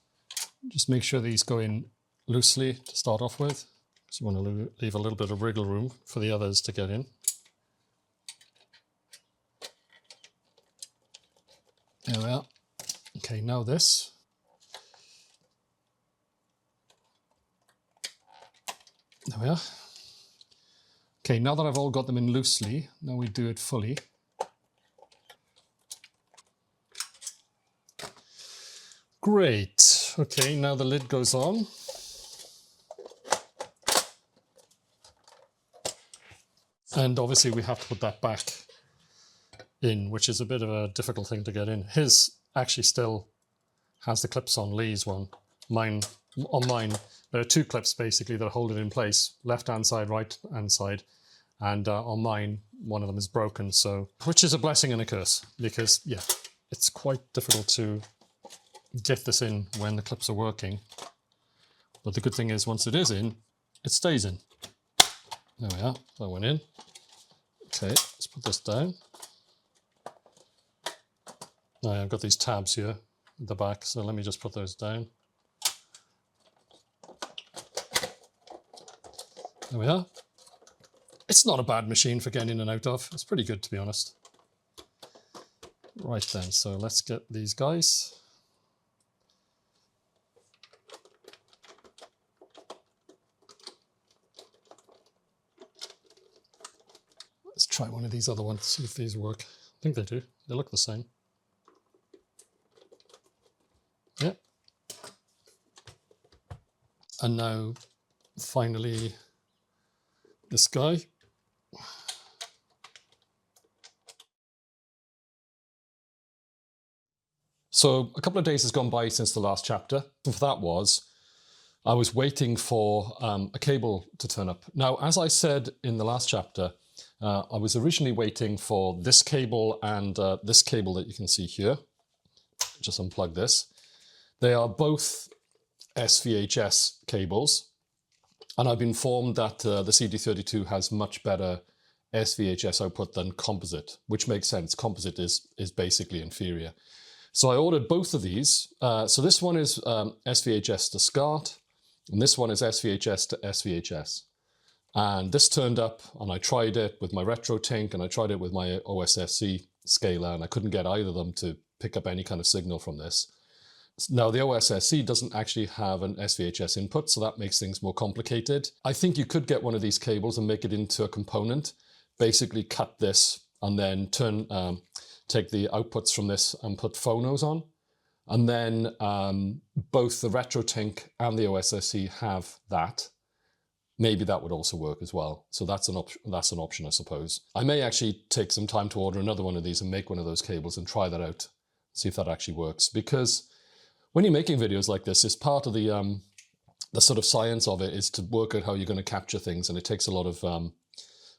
Just make sure these go in loosely to start off with. So you want to leave a little bit of wriggle room for the others to get in. There we are. Okay, now this. There we are. Okay, now that I've all got them in loosely, now we do it fully. Great. Okay, now the lid goes on. And obviously we have to put that back in, which is a bit of a difficult thing to get in. His actually still has the clips on. Leigh's one. On mine, there are two clips basically that hold it in place, left-hand side, right-hand side. And on mine, one of them is broken, so, which is a blessing and a curse, because yeah, it's quite difficult to get this in when the clips are working. But the good thing is, once it is in, it stays in. There we are, that went in. Okay, let's put this down. Now I've got these tabs here at the back, so let me just put those down. There we are. It's not a bad machine for getting in and out of. It's pretty good, to be honest. Right then, so let's get these guys. Let's try one of these other ones, see if these work. I think they do. They look the same. Yeah. And now, finally, this guy. So a couple of days has gone by since the last chapter. And for that was, I was waiting for a cable to turn up. Now, as I said in the last chapter, I was originally waiting for this cable and this cable that you can see here. Just unplug this. They are both SVHS cables. And I've been informed that the CD32 has much better SVHS output than composite, which makes sense. Composite is basically inferior. So I ordered both of these. So this one is SVHS to SCART, and this one is SVHS to SVHS. And this turned up, and I tried it with my RetroTink, and I tried it with my OSSC scaler, and I couldn't get either of them to pick up any kind of signal from this. Now, the OSSC doesn't actually have an SVHS input, so that makes things more complicated. I think you could get one of these cables and make it into a component, basically cut this, and then take the outputs from this and put phonos on. And then both the RetroTink and the OSSC have that. Maybe that would also work as well. So that's an option, I suppose. I may actually take some time to order another one of these and make one of those cables and try that out, see if that actually works. Because when you're making videos like this, it's part of the sort of science of it is to work out how you're going to capture things, and it takes a lot of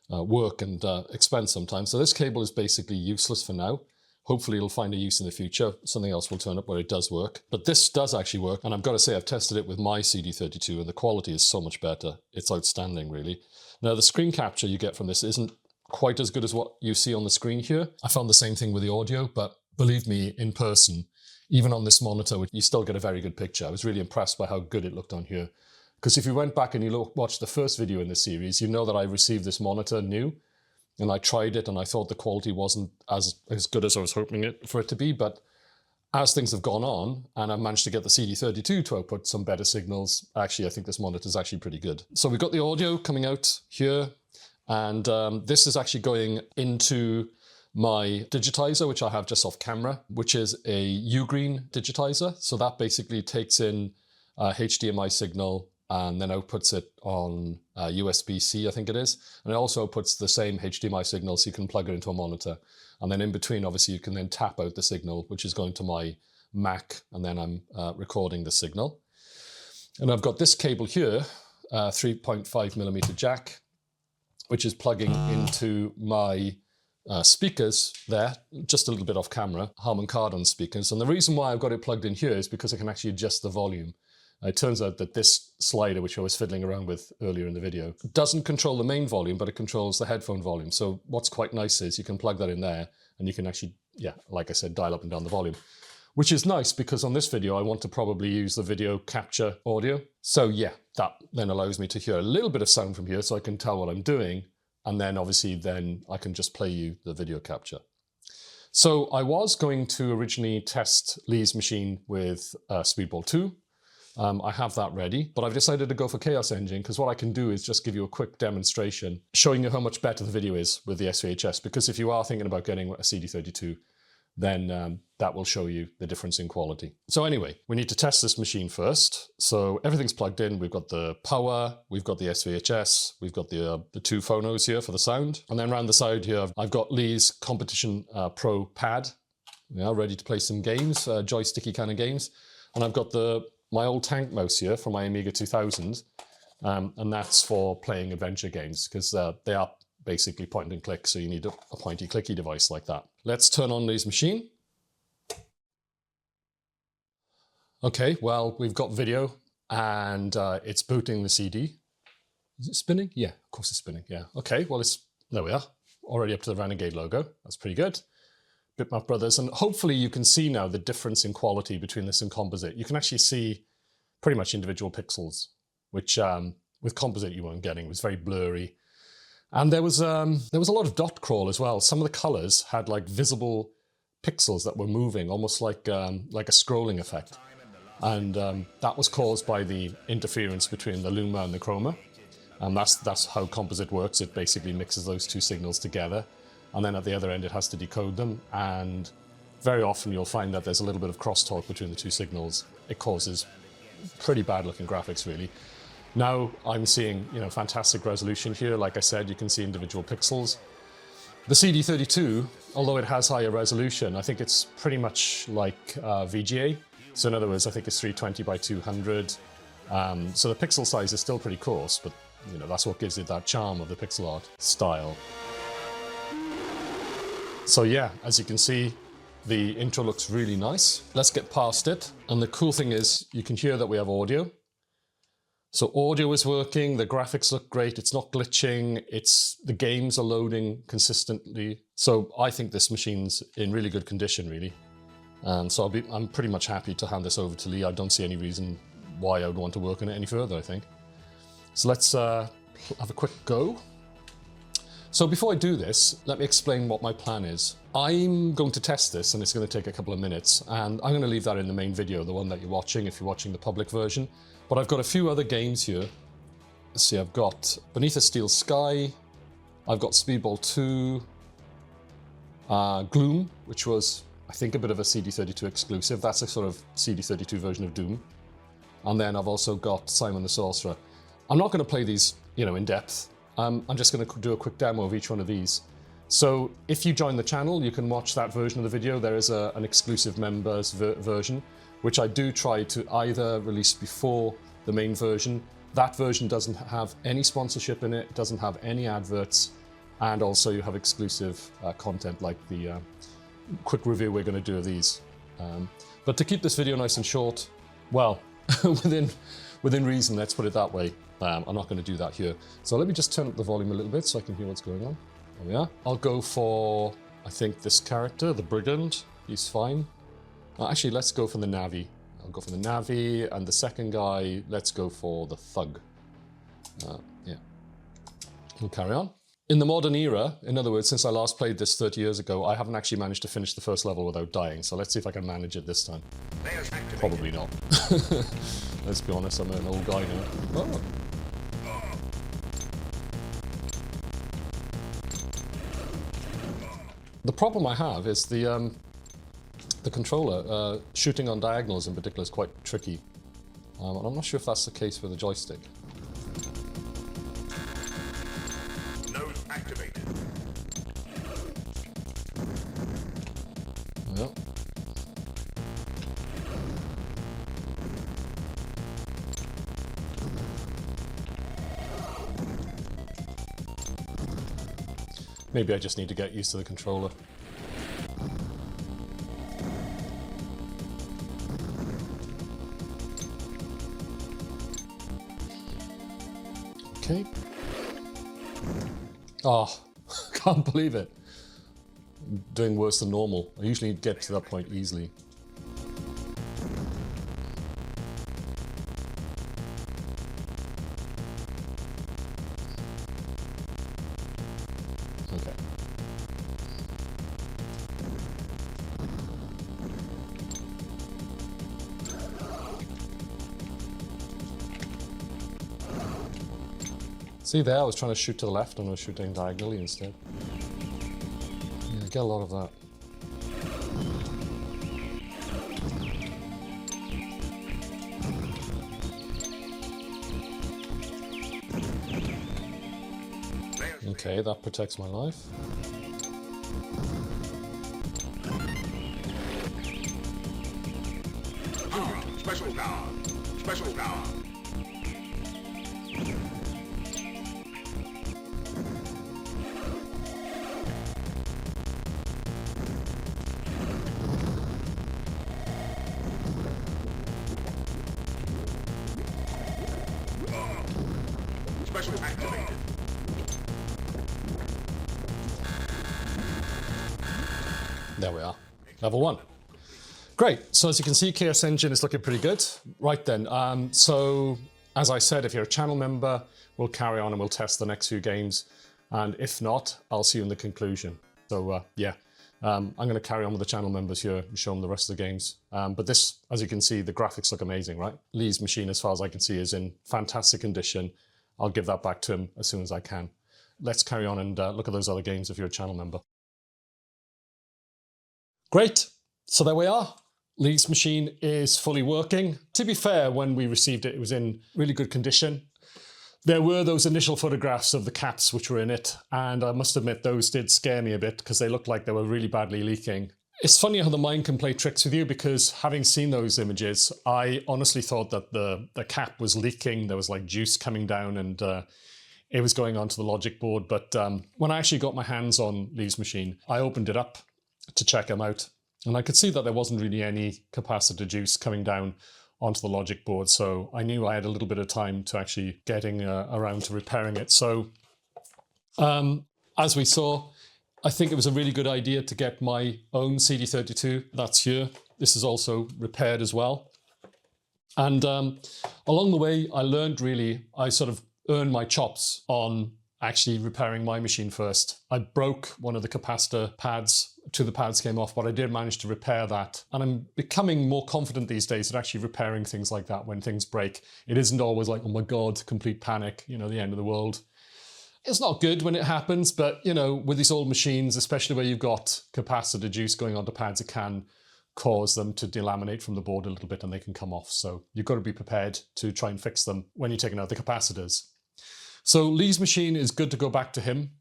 work and expense sometimes. So this cable is basically useless for now. Hopefully it'll find a use in the future. Something else will turn up where it does work. But this does actually work, and I've got to say I've tested it with my CD32 and the quality is so much better. It's outstanding, really. Now the screen capture you get from this isn't quite as good as what you see on the screen here. I found the same thing with the audio, but believe me, in person, even on this monitor, you still get a very good picture. I was really impressed by how good it looked on here. Because if you went back and you watched the first video in this series, you know that I received this monitor new, and I tried it and I thought the quality wasn't as good as I was hoping for it to be. But as things have gone on and I've managed to get the CD32 to output some better signals, actually I think this monitor is actually pretty good. So we've got the audio coming out here. And this is actually going into my digitizer, which I have just off camera, which is a Ugreen digitizer. So that basically takes in a HDMI signal and then outputs it on USB-C, I think it is. And it also puts the same HDMI signal, so you can plug it into a monitor. And then in between, obviously, you can then tap out the signal, which is going to my Mac, and then I'm recording the signal. And I've got this cable here, 3.5mm jack, which is plugging into my speakers there, just a little bit off camera, Harman Kardon speakers. And the reason why I've got it plugged in here is because I can actually adjust the volume. It turns out that this slider, which I was fiddling around with earlier in the video, doesn't control the main volume, but it controls the headphone volume. So what's quite nice is you can plug that in there and you can actually, yeah, like I said, dial up and down the volume. Which is nice because on this video, I want to probably use the video capture audio. So yeah, that then allows me to hear a little bit of sound from here so I can tell what I'm doing. And then obviously then I can just play you the video capture. So I was going to originally test Leigh's machine with Speedball 2. I have that ready, but I've decided to go for Chaos Engine because what I can do is just give you a quick demonstration showing you how much better the video is with the SVHS. Because if you are thinking about getting a CD32, then that will show you the difference in quality. So anyway, we need to test this machine first. So everything's plugged in. We've got the power, we've got the SVHS, we've got the two phonos here for the sound. And then around the side here, I've got Leigh's Competition Pro pad, ready to play some games, joysticky kind of games. And I've got my old tank mouse here from my Amiga 2000, and that's for playing adventure games because they are basically point and click, so you need a pointy clicky device like that. Let's turn on Leigh's machine. Okay, well, we've got video and it's booting the CD. Is it spinning? Yeah, of course it's spinning, yeah. Okay, well, there we are, already up to the Renegade logo. That's pretty good. Bitmap Brothers, and hopefully you can see now the difference in quality between this and composite. You can actually see pretty much individual pixels, which with composite you weren't getting. It was very blurry. And there was a lot of dot crawl as well. Some of the colors had like visible pixels that were moving, almost like a scrolling effect. And that was caused by the interference between the luma and the chroma. And that's how composite works. It basically mixes those two signals together. And then at the other end, it has to decode them. And very often you'll find that there's a little bit of crosstalk between the two signals. It causes pretty bad looking graphics, really. Now I'm seeing, fantastic resolution here. Like I said, you can see individual pixels. The CD32, although it has higher resolution, I think it's pretty much like VGA. So in other words, I think it's 320 by 200. So the pixel size is still pretty coarse, but that's what gives it that charm of the pixel art style. So yeah, as you can see, the intro looks really nice. Let's get past it. And the cool thing is you can hear that we have audio. So audio is working, the graphics look great, it's not glitching, the games are loading consistently. So I think this machine's in really good condition, really. So I'm pretty much happy to hand this over to Leigh. I don't see any reason why I would want to work on it any further, I think. So let's have a quick go. So before I do this, let me explain what my plan is. I'm going to test this and it's going to take a couple of minutes, and I'm going to leave that in the main video, the one that you're watching if you're watching the public version. But I've got a few other games here. Let's see, I've got Beneath a Steel Sky, I've got Speedball 2, Gloom, which was, I think, a bit of a CD32 exclusive. That's a sort of CD32 version of Doom. And then I've also got Simon the Sorcerer. I'm not going to play these, in depth. I'm just going to do a quick demo of each one of these. So if you join the channel, you can watch that version of the video. There is an exclusive members version, which I do try to either release before the main version. That version doesn't have any sponsorship in it, doesn't have any adverts, and also you have exclusive content like the quick review we're going to do of these. But to keep this video nice and short, well, within reason, let's put it that way. I'm not going to do that here. So let me just turn up the volume a little bit so I can hear what's going on. There we are. I'll go for, I think, this character, the Brigand. He's fine. Actually, let's go for the Navvy. I'll go for the Navvy, and the second guy, let's go for the Thug. Yeah. We'll carry on. In the modern era, in other words, since I last played this 30 years ago, I haven't actually managed to finish the first level without dying. So let's see if I can manage it this time. Probably not. Let's be honest, I'm an old guy now. Oh. The problem I have is the controller. Shooting on diagonals in particular is quite tricky. And I'm not sure if that's the case with the joystick. Node activated. Yeah. Maybe I just need to get used to the controller. Okay. Oh, can't believe it. I'm doing worse than normal. I usually get to that point easily. Okay. See there, I was trying to shoot to the left and I was shooting diagonally instead. Yeah, I get a lot of that. Okay, that protects my life. Special power. Special power. Special activated. There we are. Level 1. Great. So as you can see, Chaos Engine is looking pretty good. Right then. So as I said, if you're a channel member, we'll carry on and we'll test the next few games. And if not, I'll see you in the conclusion. So yeah, I'm going to carry on with the channel members here and show them the rest of the games. But this, as you can see, the graphics look amazing, right? Leigh's machine, as far as I can see, is in fantastic condition. I'll give that back to him as soon as I can. Let's carry on and look at those other games if you're a channel member. Great. So there we are. Leigh's machine is fully working. To be fair, when we received it, it was in really good condition. There were those initial photographs of the cats which were in it, and I must admit those did scare me a bit because they looked like they were really badly leaking. It's funny how the mind can play tricks with you, because having seen those images, I honestly thought that the cap was leaking. There was like juice coming down and it was going onto the logic board. But when I actually got my hands on Leigh's machine, I opened it up to check them out. And I could see that there wasn't really any capacitor juice coming down onto the logic board. So I knew I had a little bit of time to actually getting around to repairing it. So as we saw, I think it was a really good idea to get my own CD32. That's here. This is also repaired as well. And along the way, I learned really, I sort of earned my chops on actually repairing my machine first. I broke one of the capacitor pads. Two of the pads came off, but I did manage to repair that. And I'm becoming more confident these days at actually repairing things like that when things break. It isn't always like, oh my God, complete panic, you know, the end of the world. It's not good when it happens, but you know, with these old machines, especially where you've got capacitor juice going onto pads, it can cause them to delaminate from the board a little bit and they can come off. So you've got to be prepared to try and fix them when you're taking out the capacitors. So Leigh's machine is good to go back to him.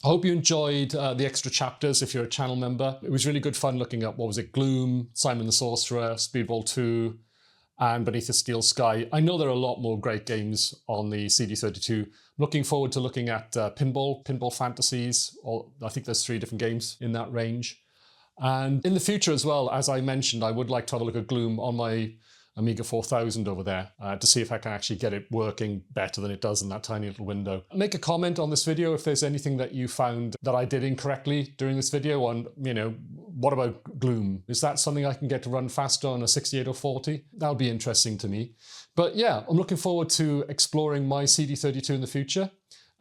I hope you enjoyed the extra chapters if you're a channel member. It was really good fun looking at, what was it, Gloom, Simon the Sorcerer, Speedball 2, and Beneath the Steel Sky. I know there are a lot more great games on the CD32. I'm looking forward to looking at Pinball Fantasies. I think there's 3 different games in that range. And in the future as well, as I mentioned, I would like to have a look at Gloom on my Amiga 4000 over there to see if I can actually get it working better than it does in that tiny little window. Make a comment on this video if there's anything that you found that I did incorrectly during this video on, you know, what about Gloom? Is that something I can get to run faster on a 6840? That would be interesting to me. But yeah, I'm looking forward to exploring my CD32 in the future.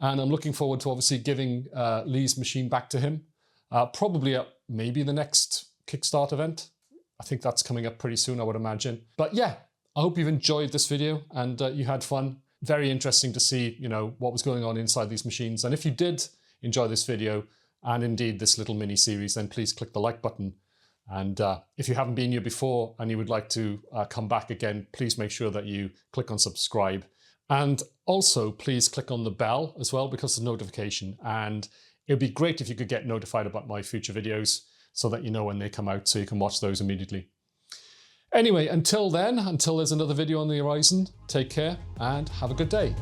And I'm looking forward to obviously giving Leigh's machine back to him. Probably at maybe the next Kickstart event. I think that's coming up pretty soon, I would imagine. But yeah, I hope you've enjoyed this video and you had fun. Very interesting to see, you know, what was going on inside these machines. And if you did enjoy this video, and indeed this little mini series, then please click the like button. And if you haven't been here before and you would like to come back again, please make sure that you click on subscribe. And also please click on the bell as well, because of notification. And it'd be great if you could get notified about my future videos so that you know when they come out, so you can watch those immediately. Anyway, until then, until there's another video on the horizon, take care and have a good day.